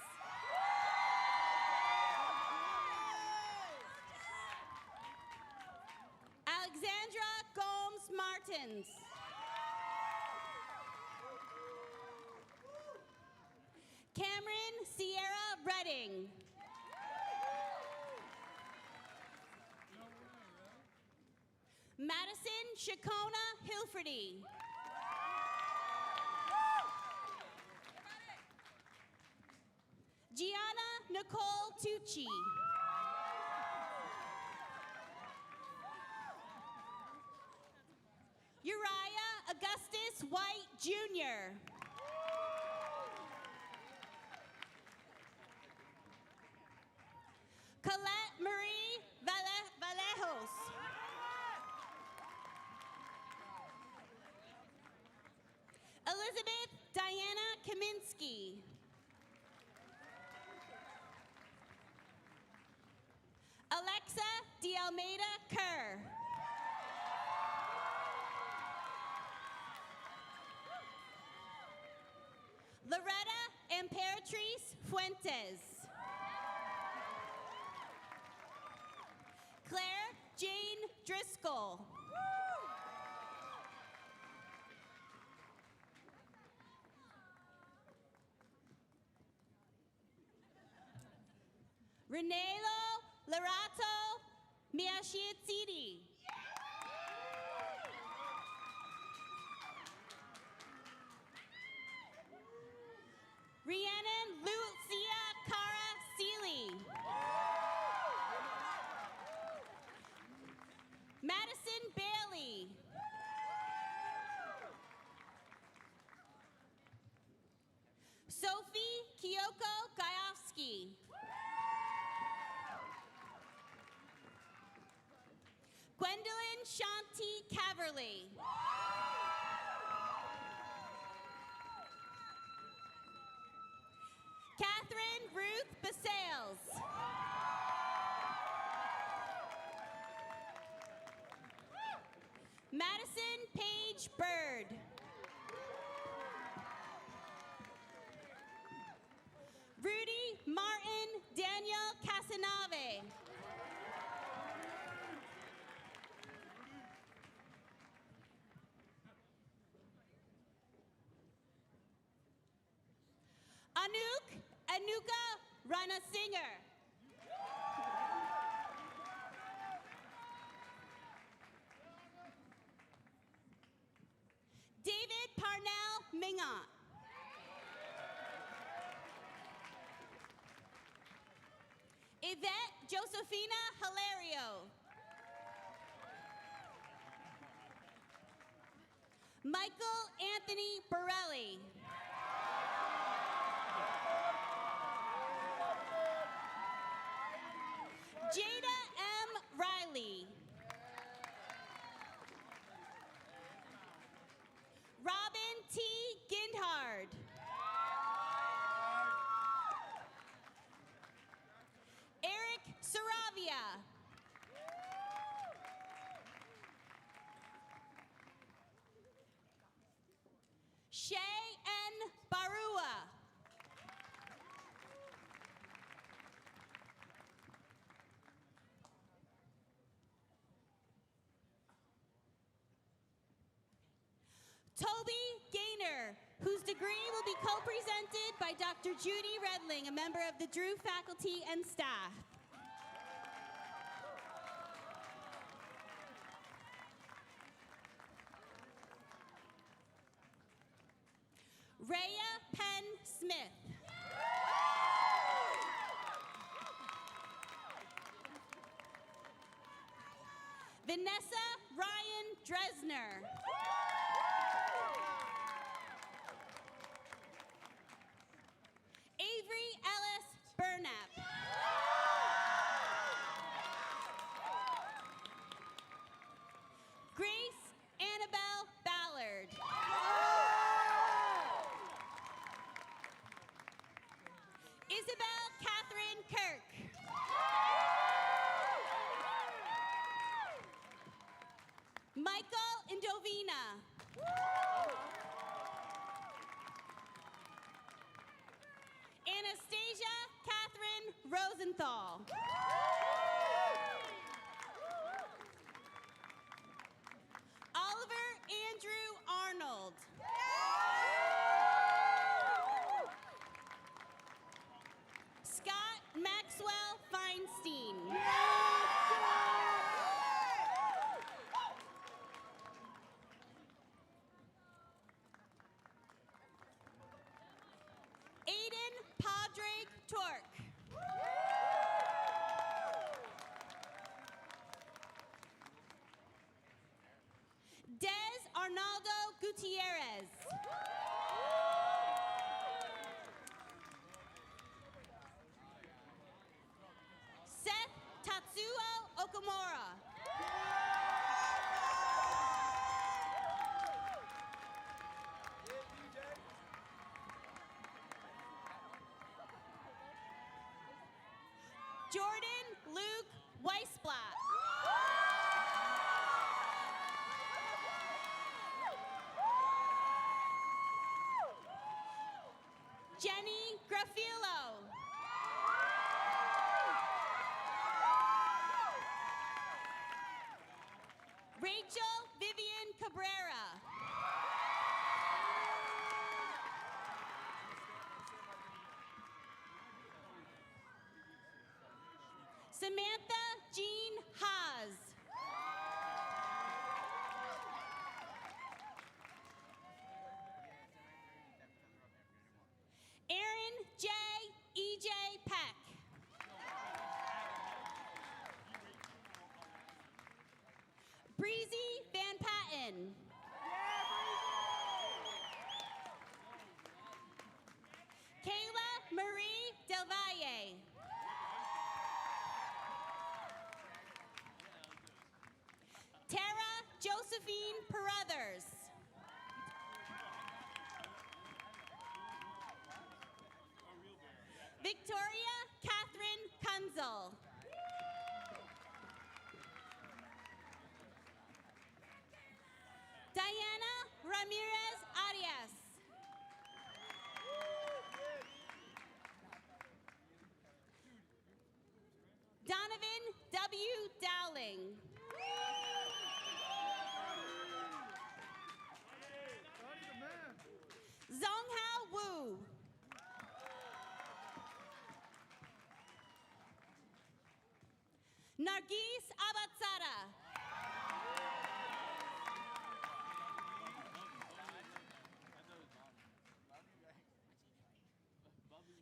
Alexandra Gomes Martins. Cameron Sierra Redding. Madison Shakona Hilferty. Gianna Nicole Tucci. Uriah Augustus White Jr. Colette Marie Vallejos. Elizabeth Diana Kaminsky. Alexa De Almeida Kerr. Loretta Imperatrice Fuentes. Claire Jane Driscoll. Renelo Larato Miashiatsidi. Rhiannon Lucia Cara Seeley. Madison Bailey. Sophie Kyoko Gajowski. Gwendolyn Shanti Caverly. Catherine Ruth Basales. Madison Paige Bird. Rudy Martin Daniel Casanave. Anouk Anuka Rana Singer. David Parnell Mingot. Yvette Josefina Hilario. Michael Anthony Borelli. Jada M. Riley. Robin T. Gindhard. Eric Saravia. Shay N. Barua. Toby Gaynor, whose degree will be co-presented by Dr. Judy Redling, a member of the Drew faculty and staff. Rhea Penn Smith. Vanessa Ryan Dresner. Avery Ellis Burnap. Grace Annabelle Ballard. Isabel Catherine Kirk. Michael Indovina. Anastasia Catherine Rosenthal. Oliver Andrew Arnold. Scott Maxwell Feinstein. Aiden Padraig Torque. Des Arnaldo Gutierrez. Seth Tatsuo Okamura. Jordan Luke Weisblatt. Jenny Grafilo. Rachel Vivian Cabrera. Samantha Jean Haas. Aaron J. E.J. Peck. Breezy Van Patten. Kayla Marie Del Valle. Tara Josephine Peruthers. Victoria Catherine Kunzel. Diana Ramirez Arias. Donovan W. Dowling. Zonghao Wu. Nargis Abatsara.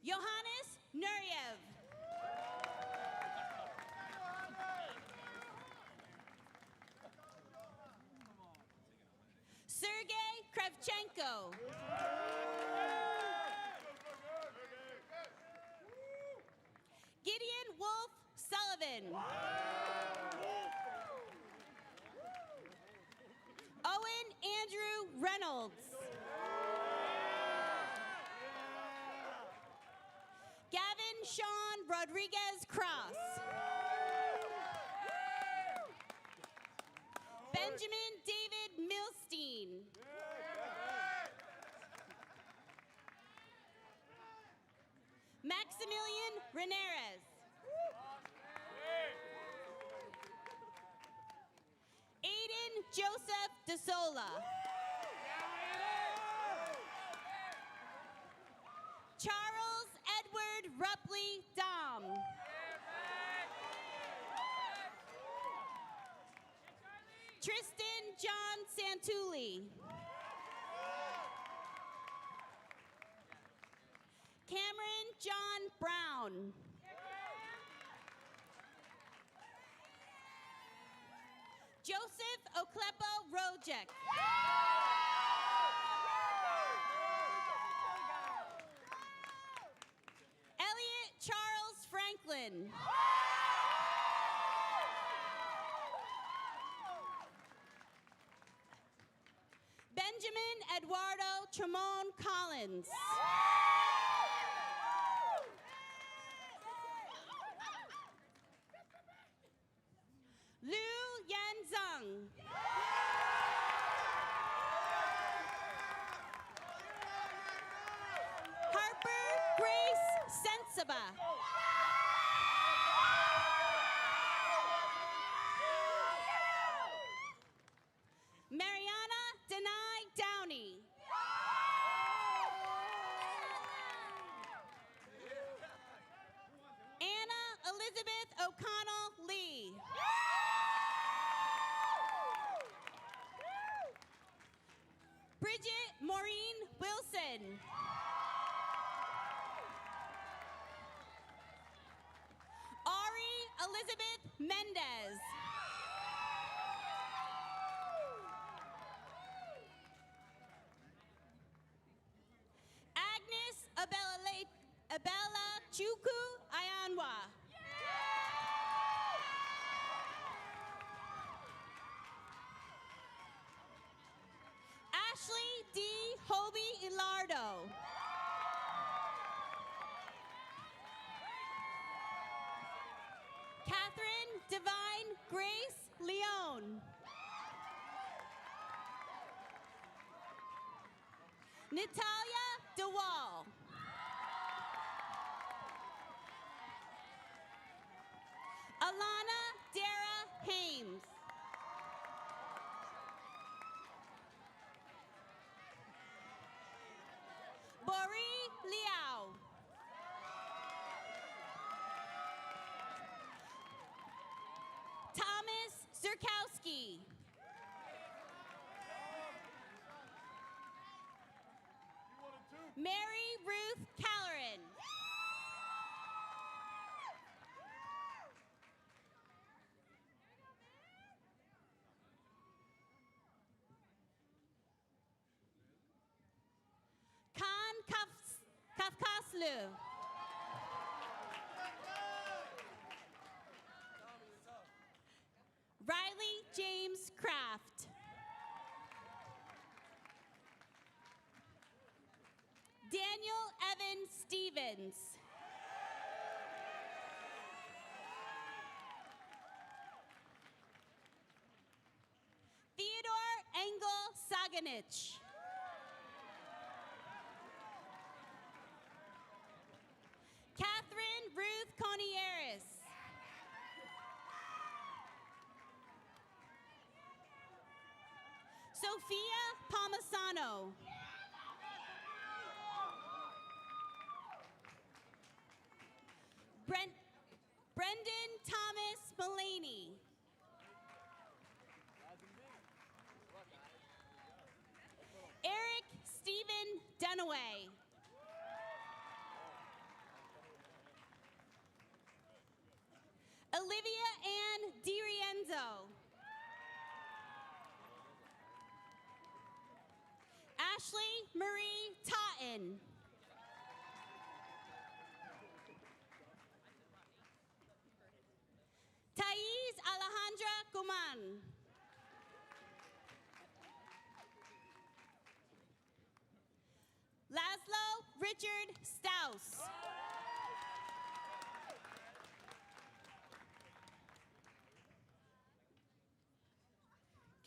Johannes Nuryev. Kravchenko. Gideon Wolf Sullivan. Owen Andrew Reynolds. Gavin Sean Rodriguez Cross. Benjamin David Milstein. Maximilian Ramirez. Aiden Joseph DeSola. Charles Edward Rupley Dom. Tristan John Santulli. Cameron John Brown. Joseph Oklepo Rojek. Elliot Charles Franklin. Benjamin Eduardo Tremont Collins. Liu Yanzeng. Harper Grace Sensiba. Mariana Denai Downey. Anna Elizabeth O'Connell Lee. Bridget Maureen Wilson. Ari Elizabeth Mendez. Agnes Abella Chuku Ayanwa. Ashley D. Hobie Ilardo. Catherine Divine Grace Leone. Natalia DeWall. Alana Dara Hames. Bori Liao. Thomas Zurkowski. Mary Ruth Calleran. Khan Kafkaslu. Riley James Kraft. Daniel Evan Stevens. Theodore Engel Saganich. Catherine Ruth Conieris. Sophia Palmisano. Brendan Thomas Mullaney. Eric Stephen Dunaway. Olivia Ann DiRienzo. Ashley Marie Totten. Thais Alejandra Guman. Laszlo Richard Staus.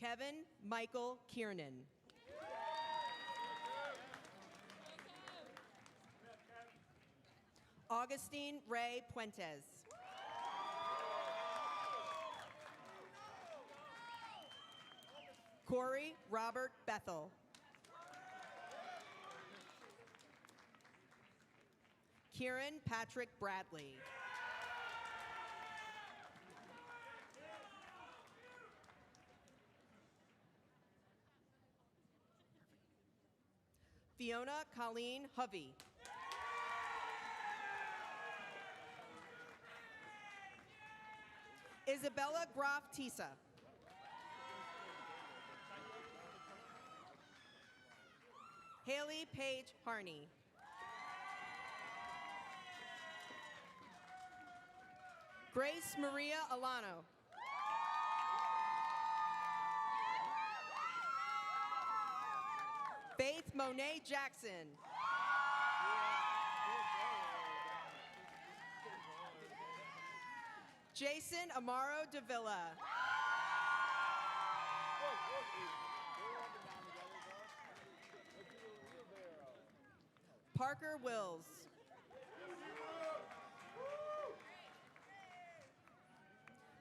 Kevin Michael Kiernan. Augustine Ray Puentes. Corey Robert Bethel. Kieran Patrick Bradley. Fiona Colleen Hovey. Isabella Groff Tisa. Haley Page Harney. Grace Maria Alano. Faith Monet Jackson. Jason Amaro Davila. Parker Wills.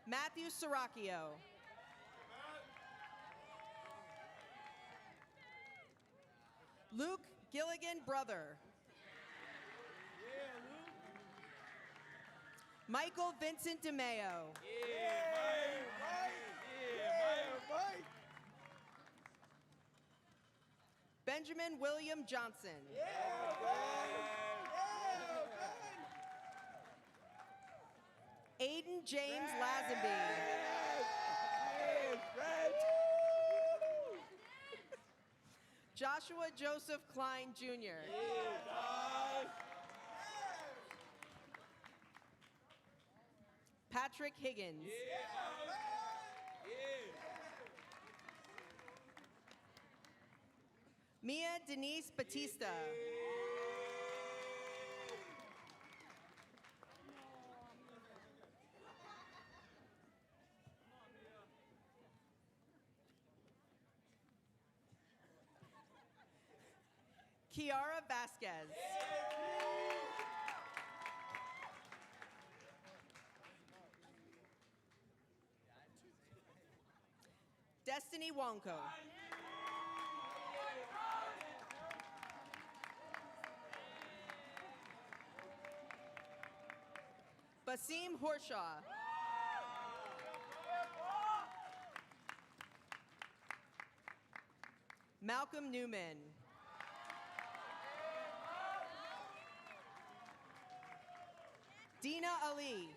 Matthew Siracchio. Luke Gilligan brother. Michael Vincent DeMeo. Benjamin William Johnson. Aiden James Lazenby. Joshua Joseph Klein Jr. Patrick Higgins. Mia Denise Batista. Kiara Vasquez. Destiny Wonko. Basim Horshaw. Malcolm Newman. Dina Ali.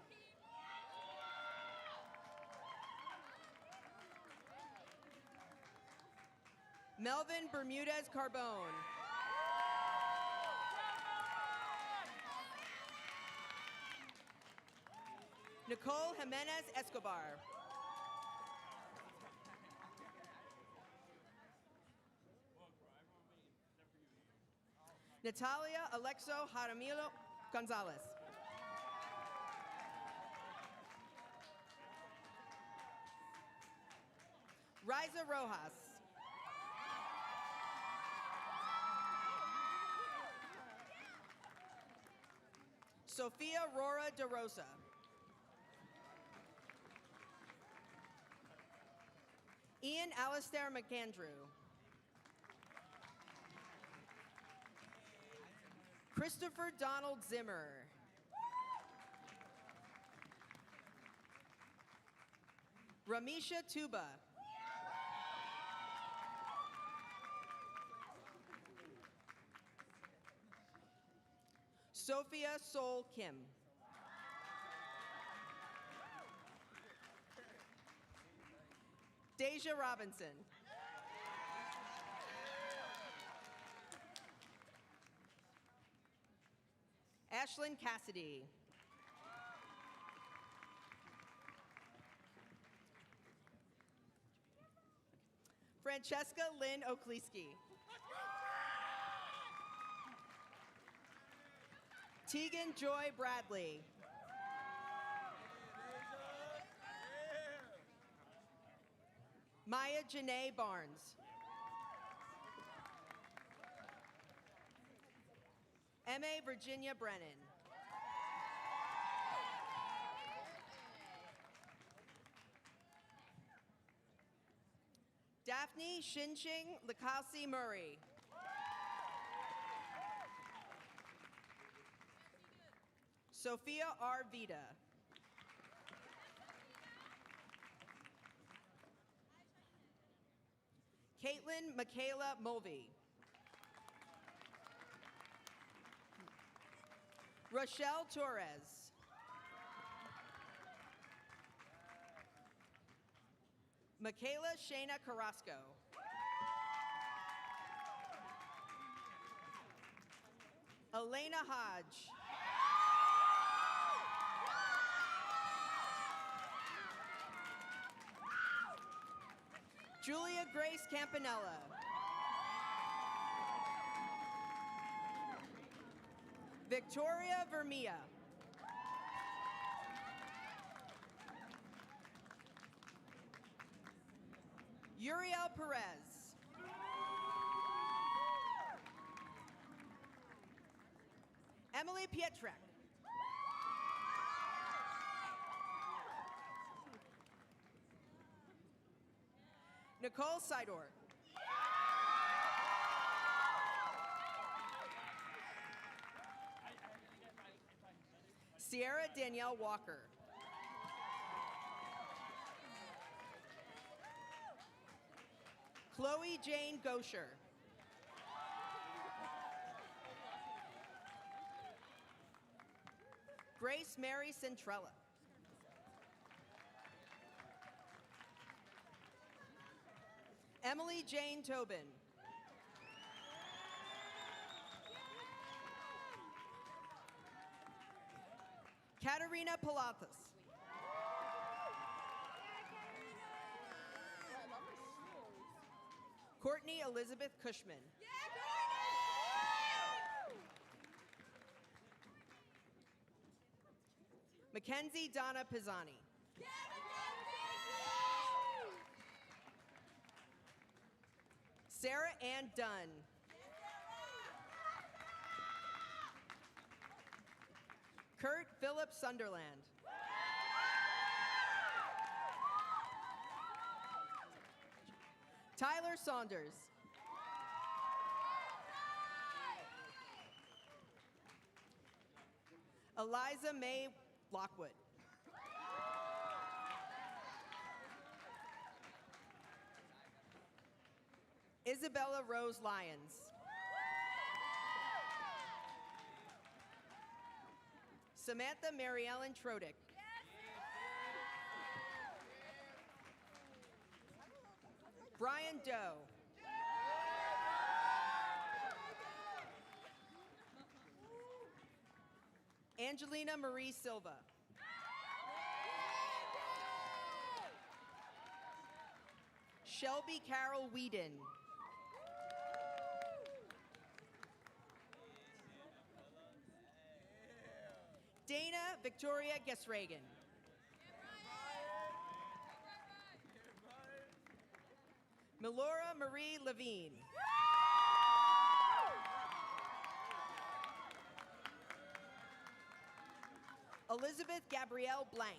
Melvin Bermudez Carbone. Nicole Jimenez Escobar. Natalia Alexo Jaramillo Gonzalez. Riza Rojas. Sophia Rora De Rosa. Ian Alistair McAndrew. Christopher Donald Zimmer. Ramisha Tuba. Sophia Sol Kim. Deja Robinson. Ashlyn Cassidy. Francesca Lynn Okleski. Tegan Joy Bradley. Maya Janae Barnes. M.A. Virginia Brennan. Daphne Shinching Lakasi Murray. Sophia R. Vida. Caitlin Michaela Mulvey. Rochelle Torres. Michaela Shayna Carrasco. Elena Hodge. Julia Grace Campanella. Victoria Vermia. Uriel Perez. Emily Pietrek. Nicole Sidor. Sierra Danielle Walker. Chloe Jane Gosher. Grace Mary Centrella. Emily Jane Tobin. Katerina Palathas. Courtney Elizabeth Cushman. Mackenzie Donna Pisani. Sarah Ann Dunn. Kurt Philip Sunderland. Tyler Saunders. Eliza May Lockwood. Isabella Rose Lyons. Samantha Mary Ellen Trodick. Brian Doe. Angelina Marie Silva. Shelby Carol Whedon. Dana Victoria Gesragen. Melora Marie Levine. Elizabeth Gabrielle Blank.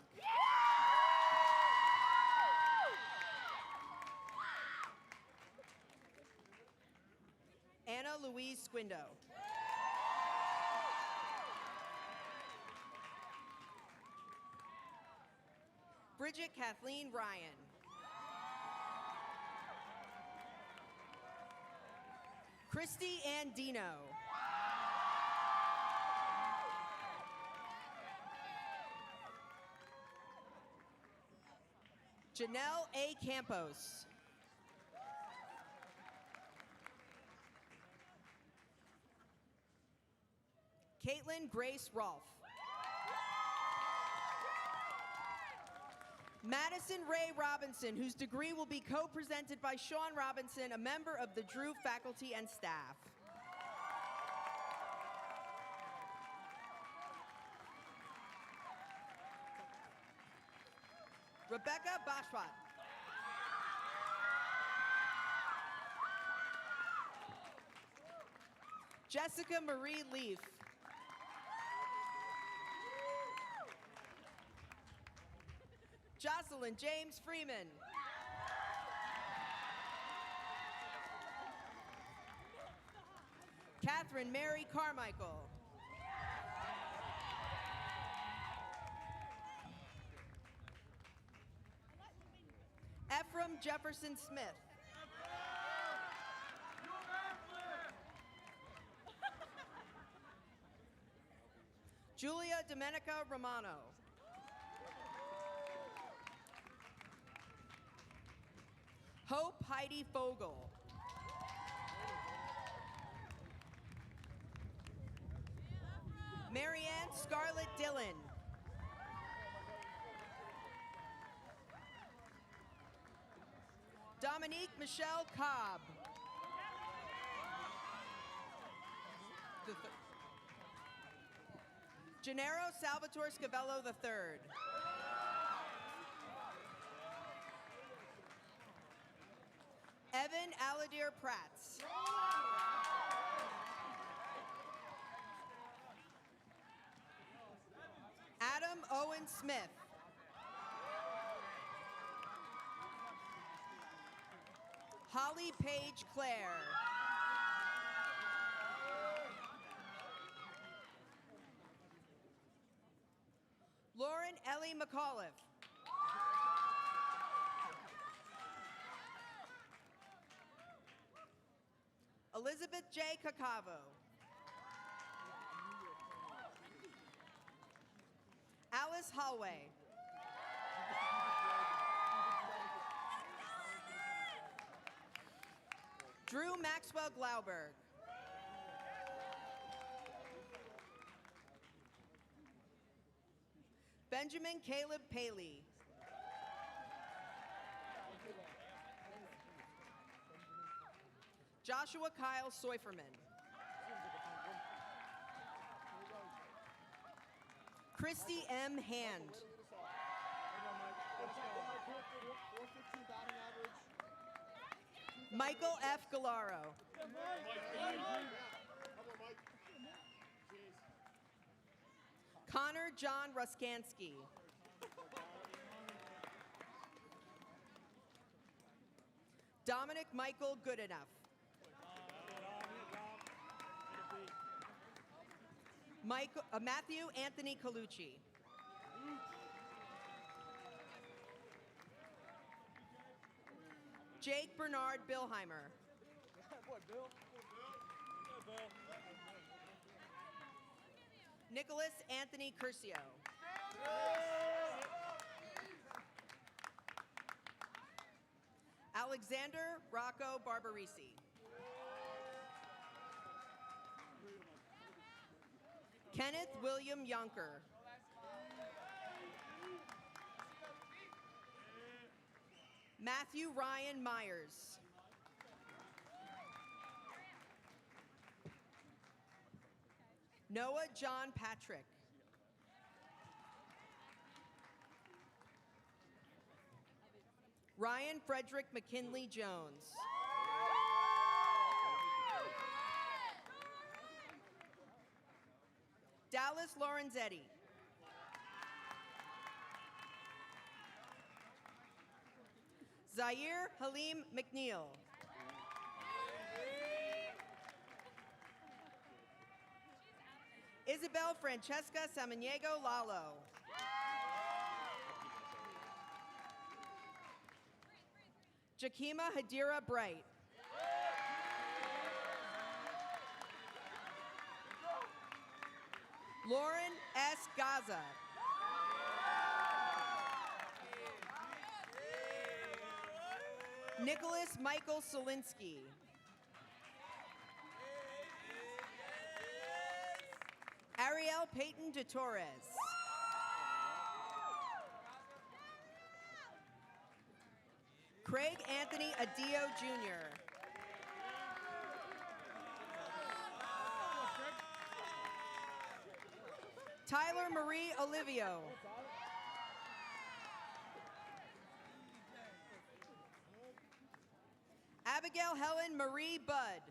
Anna Louise Squindo. Bridget Kathleen Ryan. Christy Andino. Janelle A. Campos. Caitlin Caitlin Grace Rolfe. Madison Ray Robinson, whose degree will be co-presented by Sean Robinson, a member of the Drew faculty and staff. Rebecca Bashwat. Jessica Marie Leaf. Jocelyn James Freeman. Catherine Mary Carmichael. Ephraim Jefferson Smith. Julia Domenica Romano. Hope Heidi Fogel. Marianne Scarlett Dillon. Dominique Michelle Cobb. Gennaro Salvatore Scavello III. Evan Aladir Prats. Adam Owen Smith. Holly Page Clare. Lauren Ellie McAuliffe. Elizabeth J. Cacavo. Alice Holloway. Drew Maxwell Glauberg. Benjamin Caleb Paley. Joshua Kyle Seuferman. Christy M. Hand. Michael F. Galaro. Connor John Ruskansky. Dominic Michael Goodenough. Matthew Anthony Colucci. Jake Bernard Billheimer. Nicholas Anthony Curcio. Alexander Rocco Barbarisi. Kenneth William Yonker. Matthew Ryan Myers. Noah John Patrick. Ryan Frederick McKinley Jones. Dallas Lorenzetti. Zaire Halim McNeil. Isabel Francesca Samaniego Lalo. Jakima Hadira Bright. Lauren S. Gaza. Nicholas Michael Solinsky. Ariel Ariel Peyton de Torres. Craig Anthony Adio Jr. Tyler Marie Olivio. Abigail Helen Marie Budd.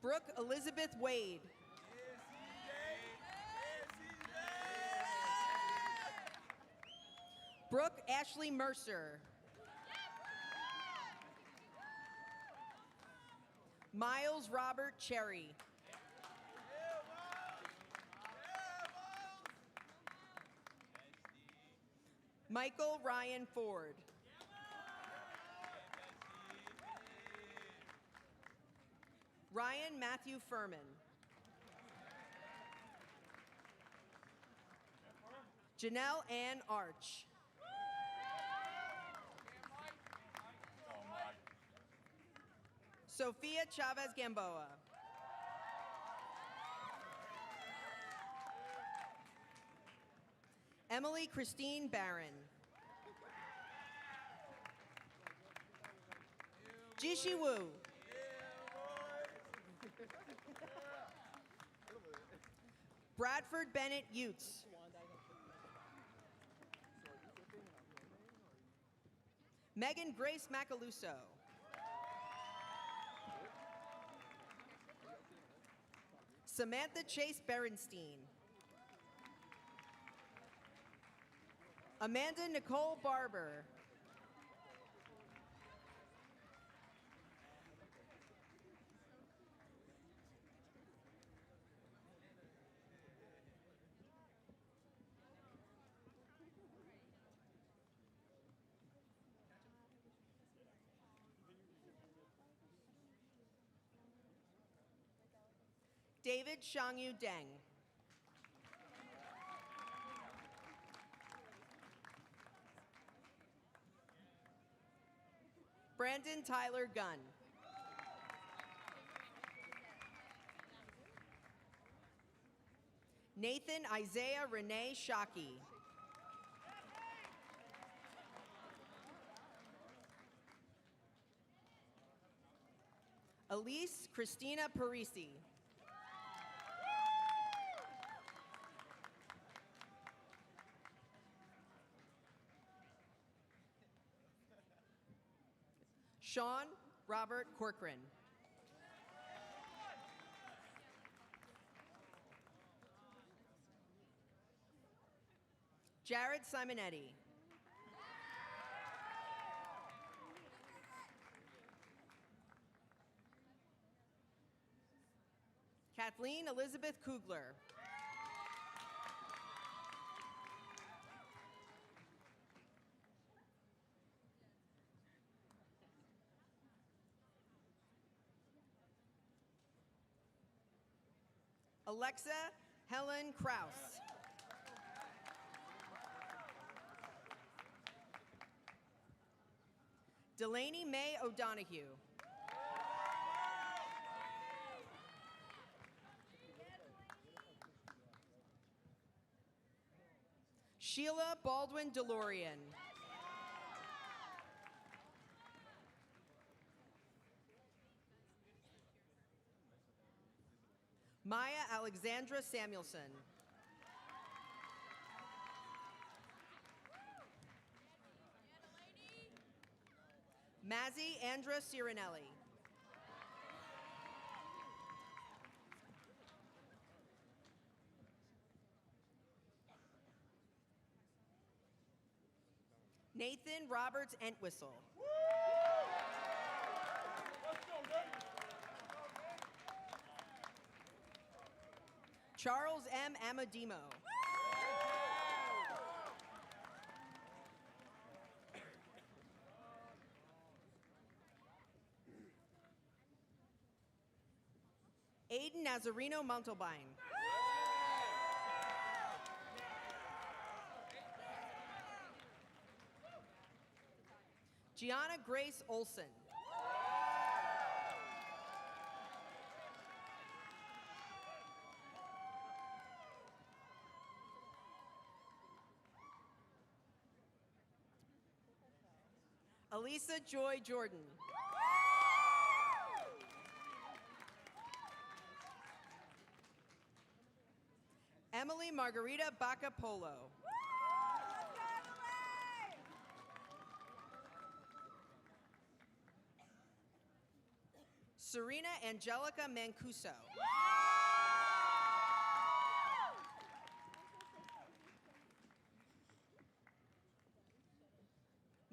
Brooke Elizabeth Wade. Brooke Ashley Mercer. Miles Robert Cherry. Michael Ryan Ford. Ryan Matthew Furman. Janelle Ann Arch. Sophia Chavez Gamboa. Emily Christine Barron. Jishi Wu. Bradford Bennett Utes. Megan Grace Macaluso. Samantha Chase Berenstein. Amanda Nicole Barber. David Shangyu Deng. Brandon Tyler Gunn. Nathan Isaiah Renee Shockey. Elise Christina Parisi. Sean Robert Corcoran. Jared Simonetti. Kathleen Elizabeth Kugler. Alexa Helen Kraus. Delaney May O'Donoghue. Sheila Baldwin DeLorean. Maya Alexandra Samuelson. Mazzy Andra Cirinelli. Nathan Roberts Entwistle. Charles M. Amadimo. Aiden Nazareno Montalbine. Gianna Grace Olson. Elisa Joy Jordan. Emily Margarita Baca Polo. Serena Angelica Mancuso.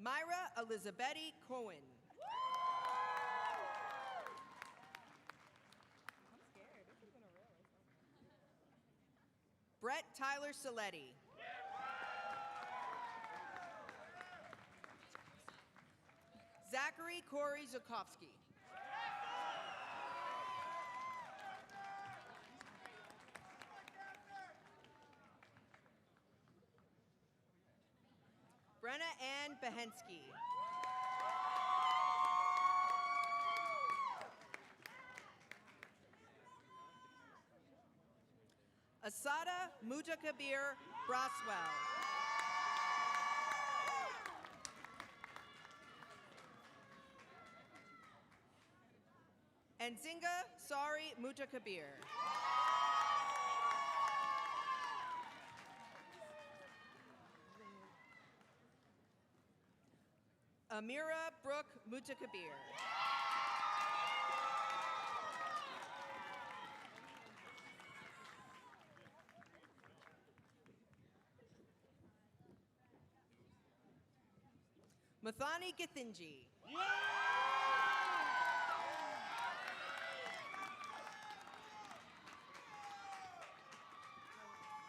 Myra Elizabeth Cohen. Brett Tyler Saletti. Zachary Corey Zukovsky. Brenna Ann Behensky. Asada Mutakabir Braswell. And Zinga Sari Mutakabir. Amira Brooke Mutakabir. Mathani Githinji.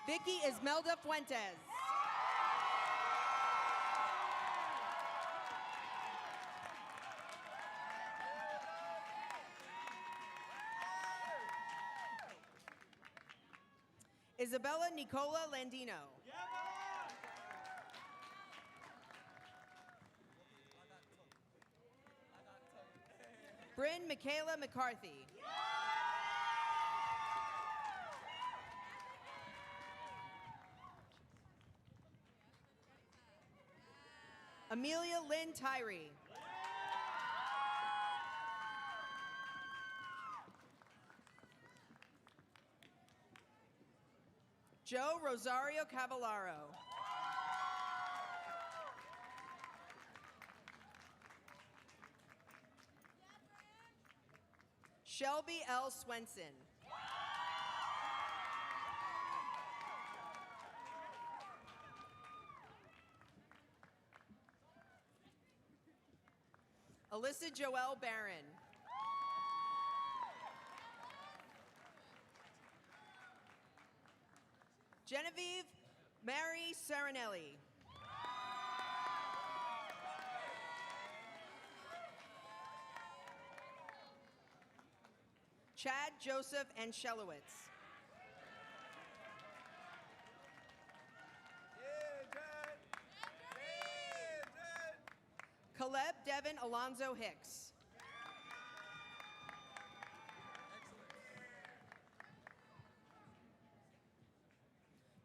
Vicky Ismelda Fuentes. Isabella Nicola Landino. Bryn Michaela McCarthy. Amelia Lynn Tyree. Joe Rosario Cavallaro. Shelby L. Swenson. Alyssa Joelle Barron. Genevieve Mary Serenelli. Chad Joseph Anchelowitz. Caleb Devin Alonzo Hicks.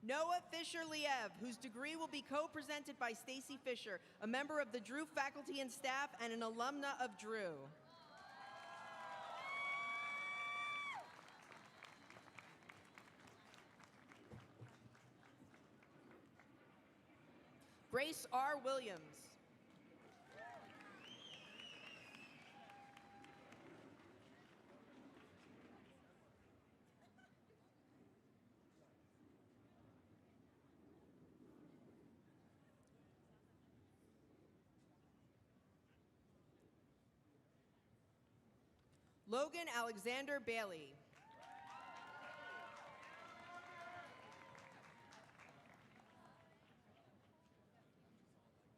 Noah Fisher Liev, whose degree will be co-presented by Stacy Fisher, a member of the Drew faculty and staff and an alumna of Drew. Grace R. Williams. Logan Alexander Bailey.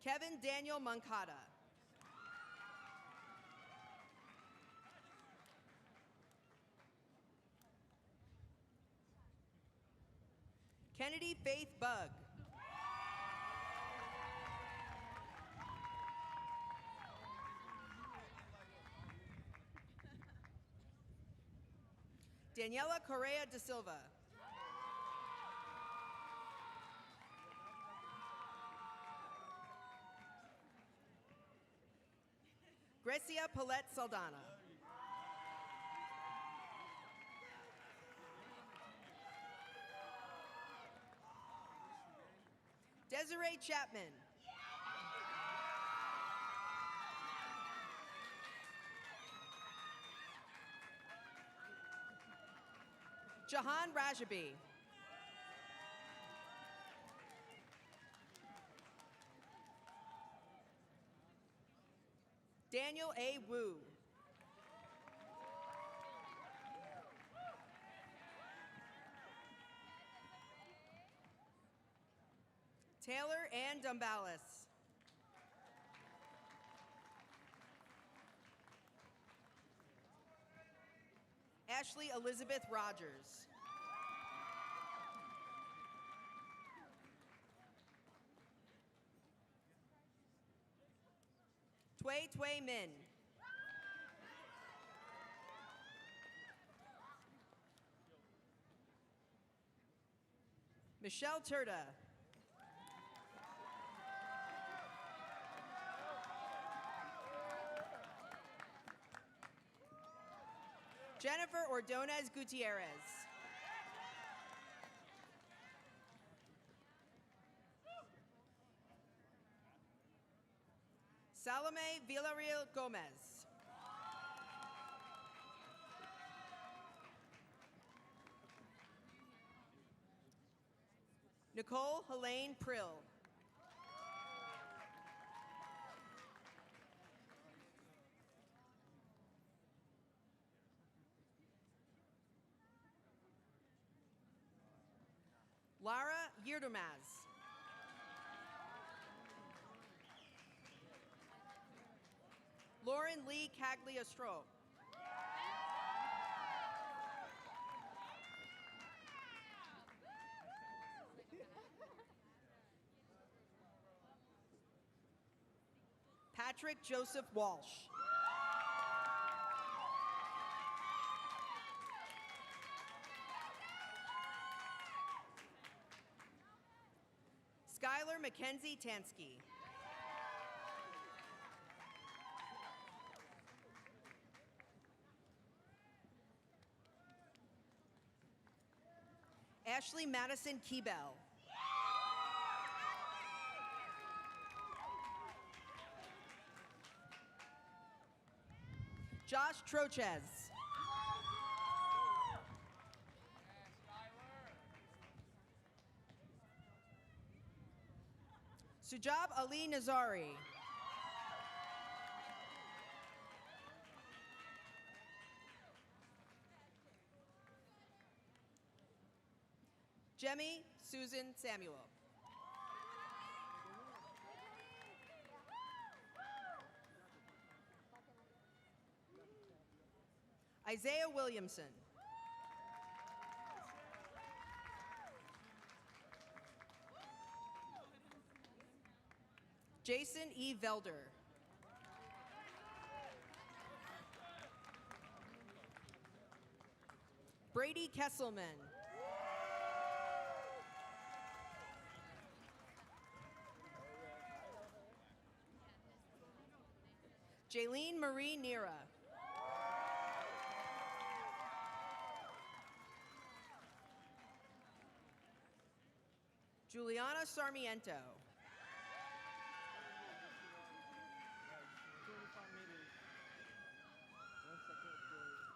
Kevin Daniel Moncada. Kennedy Faith Bug. Daniela Correa da Silva. Grecia Paulette Saldana. Desiree Chapman. Jahan Rajabi. Daniel A. Wu. Taylor Ann Dumbalis. Ashley Elizabeth Rogers. Tway Min. Michelle Turda. Jennifer Ordonez Gutierrez. Salome Villarreal Gomez. Nicole Helene Prill. Lara Yildirmaz. Lauren Lee Cagliostro. Patrick Joseph Walsh. Skylar Mackenzie Tansky. Ashley Madison Keebell. Josh Trochez. Sujab Ali Nazari. Jemmy Susan Samuel. Isaiah Williamson. Jason E. Velder. Brady Kesselman. Jaylene Marie Nira. Juliana Sarmiento.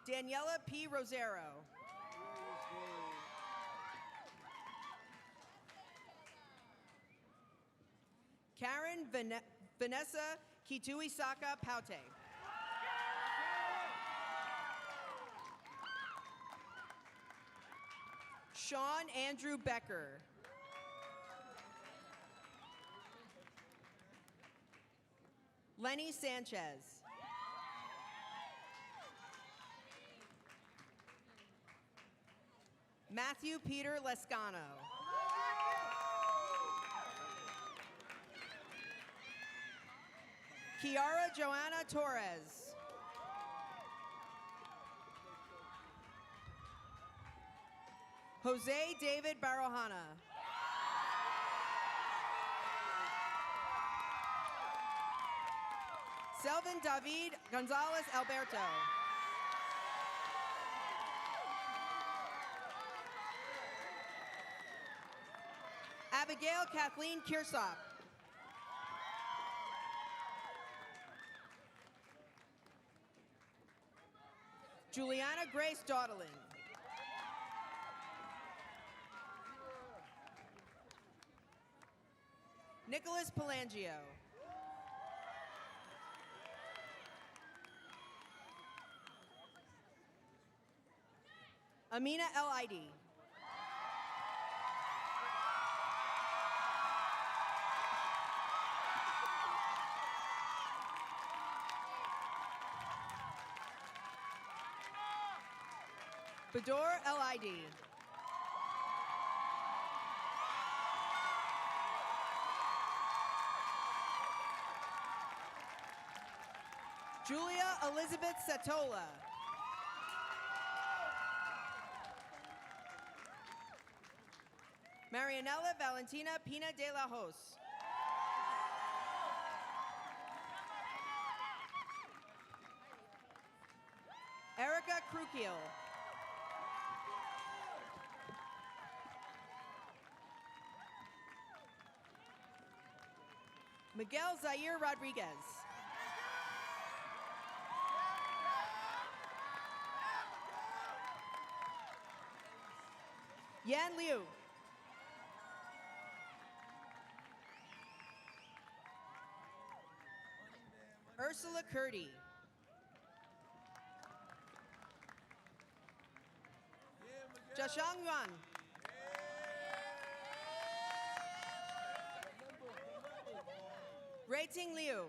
Daniela P. Rosero. Karen Vanessa Kituisaka Paute. Sean Andrew Becker. Lenny Sanchez. Matthew Peter Lescano. Kiara Joanna Torres. Jose David Barojana. Selvin David Gonzalez Alberto. Abigail Kathleen Kirsop. Juliana Grace Daudelin. Nicholas Pelangio. Amina El Aidi. Bador El Aidi. Julia Elizabeth Satola. Marianella Valentina Pina de la Hoz. Erica Krukiel. Miguel Zaire Rodriguez. Yan Liu. Ursula Curdy. Jashang Yuan. Rating Liu.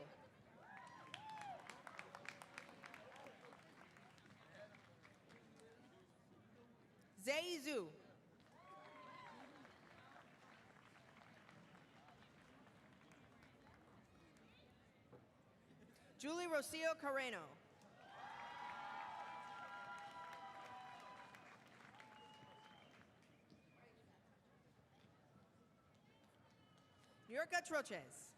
Zei Zhu. Julie Rocio Carreno. Yurka Troches.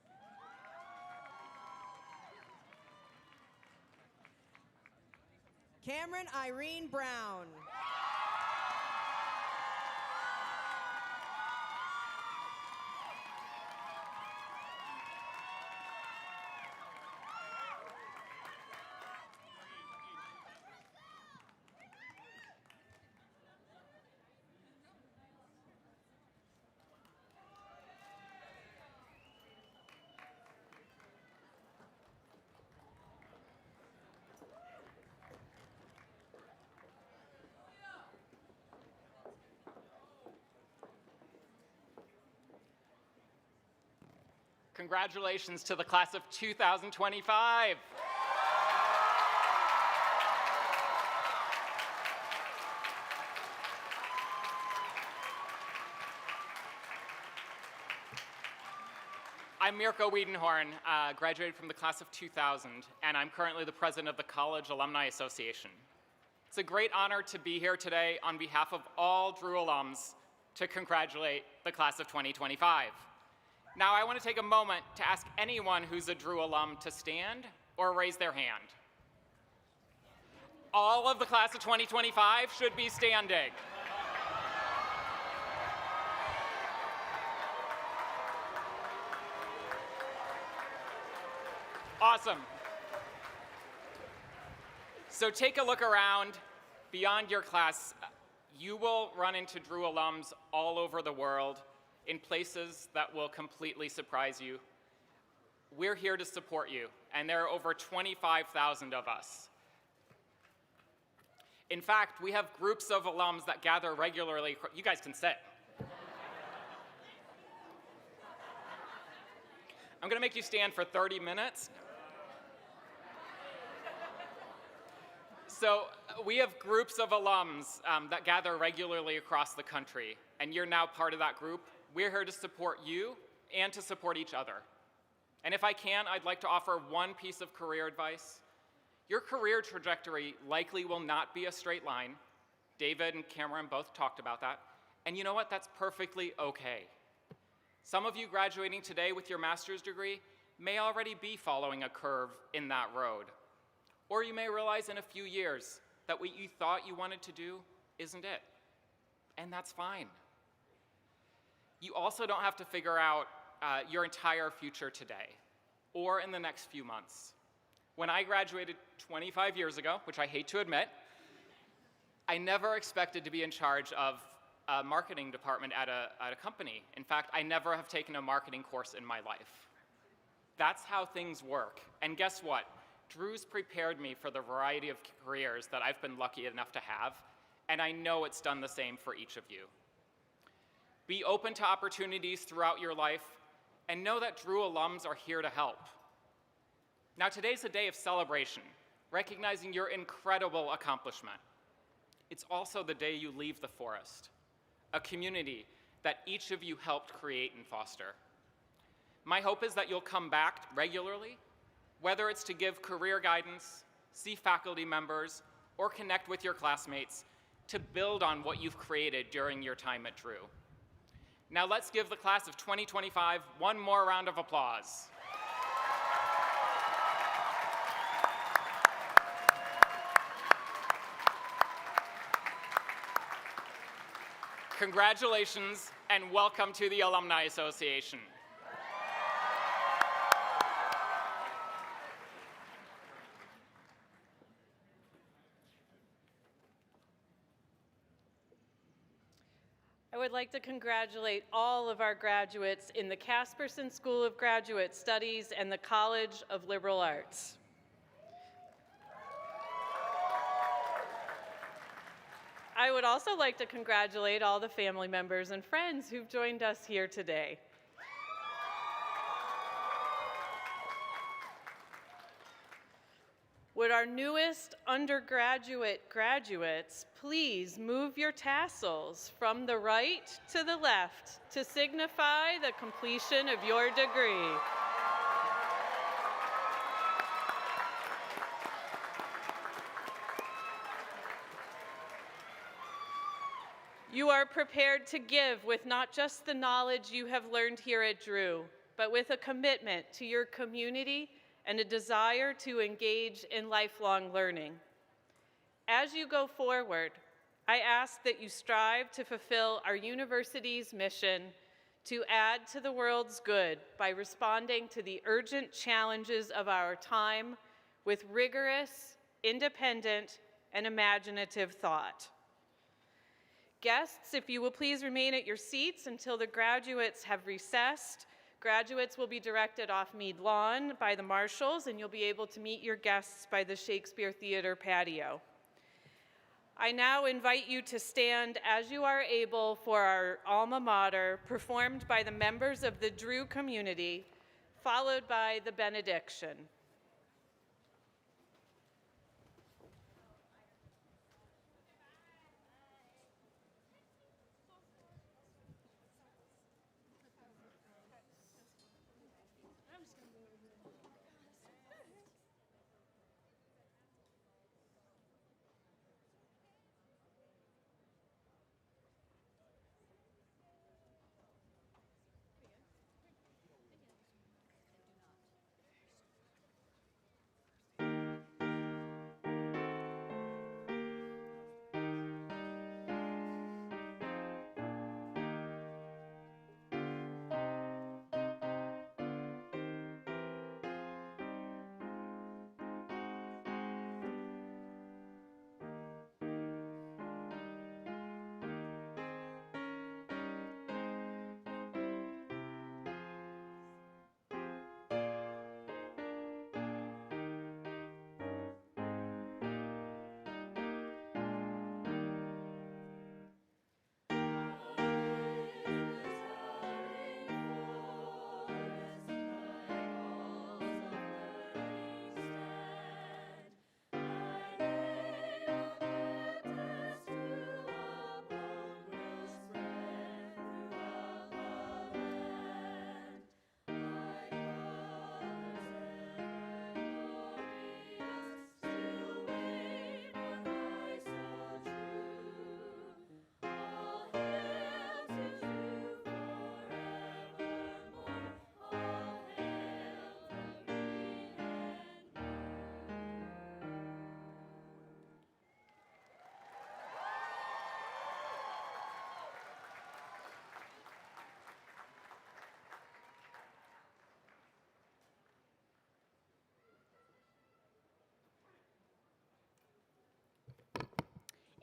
Cameron Irene Brown. Congratulations to the class of 2025. I'm Mirko Wiedenhorn, graduated from the class of 2000, and I'm currently the president of the College Alumni Association. It's a great honor to be here today on behalf of all Drew alums to congratulate the class of 2025. Now, I want to take a moment to ask anyone who's a Drew alum to stand or raise their hand. All of the class of 2025 should be standing. Awesome. So take a look around beyond your class. You will run into Drew alums all over the world in places that will completely surprise you. We're here to support you, and there are over 25,000 of us. In fact, we have groups of alums that gather regularly. You guys can sit. I'm gonna make you stand for 30 minutes. So we have groups of alums that gather regularly across the country, and you're now part of that group. We're here to support you and to support each other. And if I can, I'd like to offer one piece of career advice. Your career trajectory likely will not be a straight line. David and Cameron both talked about that. And you know what? That's perfectly okay. Some of you graduating today with your master's degree may already be following a curve in that road. Or you may realize in a few years that what you thought you wanted to do isn't it. And that's fine. You also don't have to figure out your entire future today or in the next few months. When I graduated 25 years ago, which I hate to admit, I never expected to be in charge of a marketing department at a company. In fact, I never have taken a marketing course in my life. That's how things work. And guess what? Drew's prepared me for the variety of careers that I've been lucky enough to have, and I know it's done the same for each of you. Be open to opportunities throughout your life, and know that Drew alums are here to help. Now, today's a day of celebration, recognizing your incredible accomplishment. It's also the day you leave the forest, a community that each of you helped create and foster. My hope is that you'll come back regularly, whether it's to give career guidance, see faculty members, or connect with your classmates to build on what you've created during your time at Drew. Now let's give the class of 2025 one more round of applause. Congratulations and welcome to the Alumni Association. I would like to congratulate all of our graduates in the Caspersen School of Graduate Studies and the College of Liberal Arts. I would also like to congratulate all the family members and friends who've joined us here today. Would our newest undergraduate graduates please move your tassels from the right to the left to signify the completion of your degree? You are prepared to give with not just the knowledge you have learned here at Drew, but with a commitment to your community and a desire to engage in lifelong learning. As you go forward, I ask that you strive to fulfill our university's mission to add to the world's good by responding to the urgent challenges of our time with rigorous, independent, and imaginative thought. Guests, if you will please remain at your seats until the graduates have recessed. Graduates will be directed off Meade Lawn by the marshals, and you'll be able to meet your guests by the Shakespeare Theater patio. I now invite you to stand as you are able for our alma mater, performed by the members of the Drew community, followed by the benediction.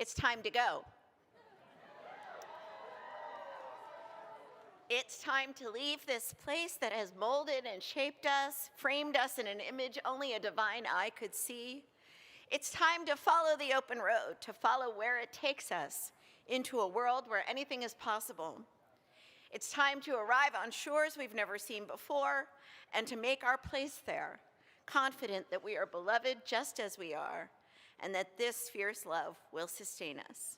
It's time to go. It's time to leave this place that has molded and shaped us, framed us in an image only a divine eye could see. It's time to follow the open road, to follow where it takes us into a world where anything is possible. It's time to arrive on shores we've never seen before and to make our place there, confident that we are beloved just as we are and that this fierce love will sustain us.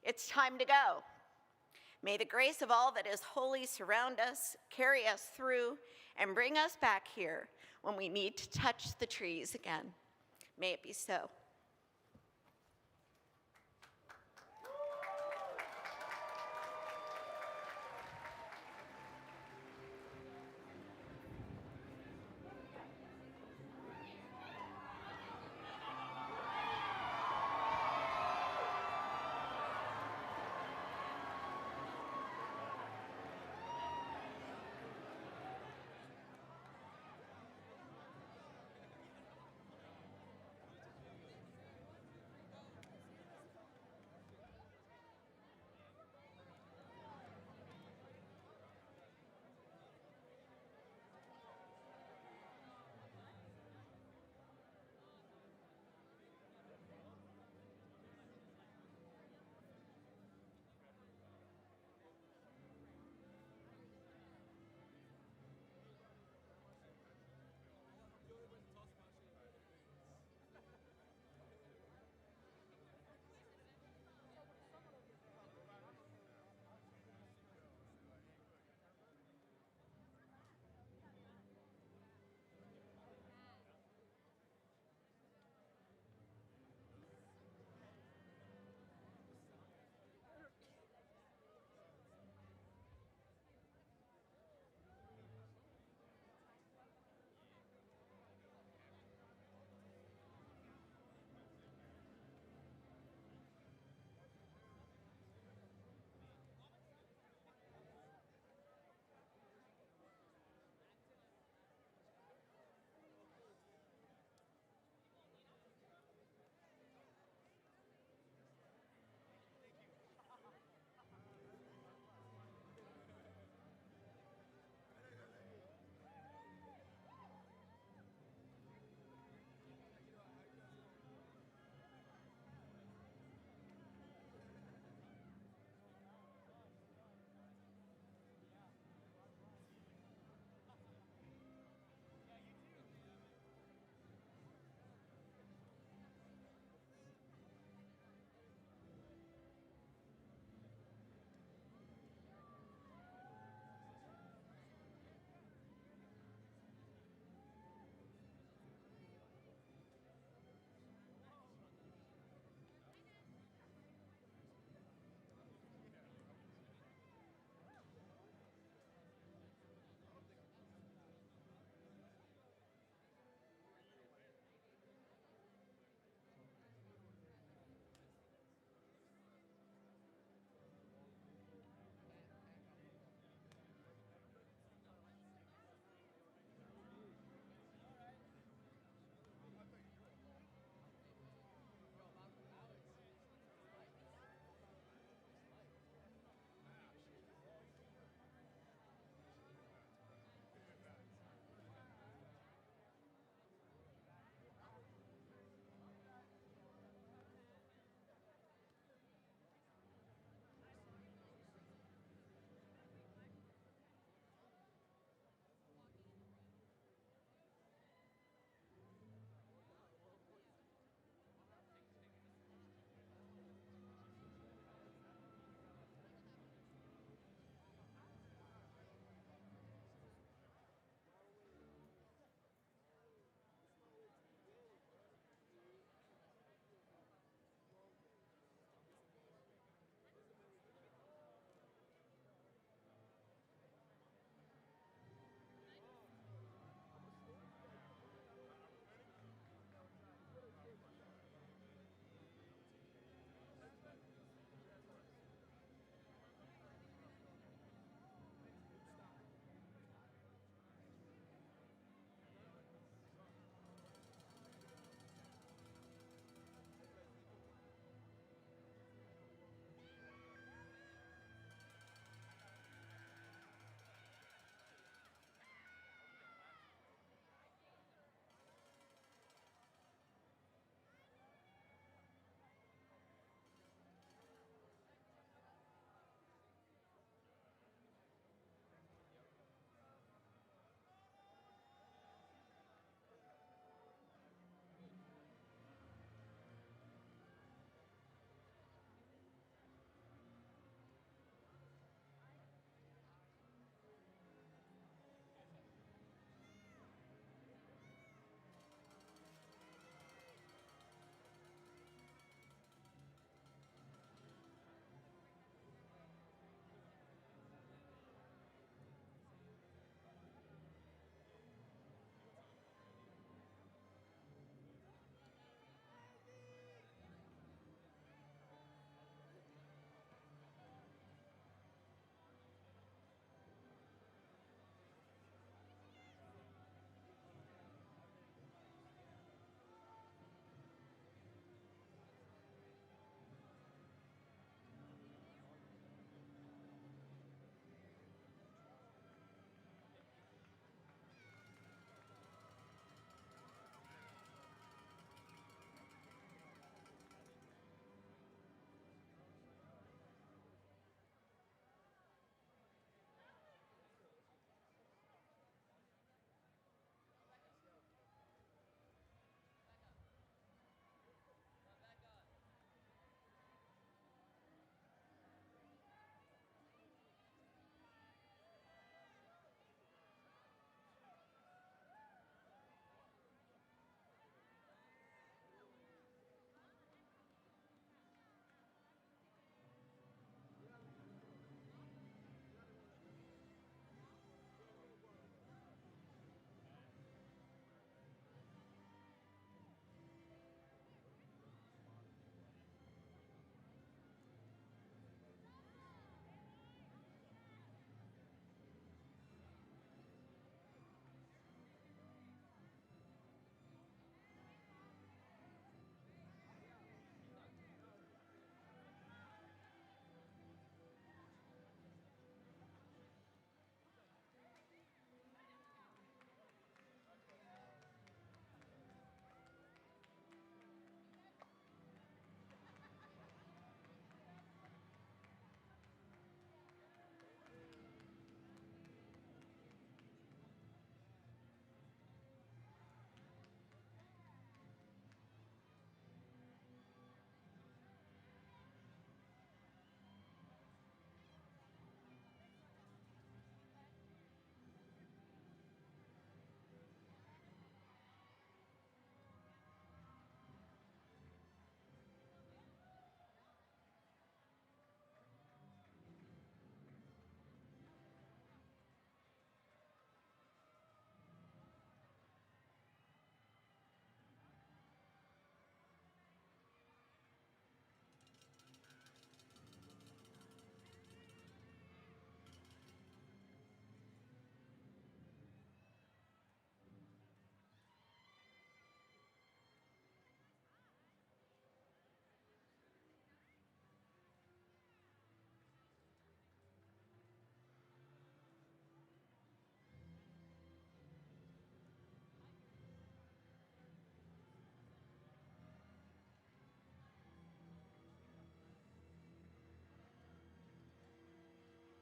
It's time to go. May the grace of all that is holy surround us, carry us through, and bring us back here when we need to touch the trees again. May it be so.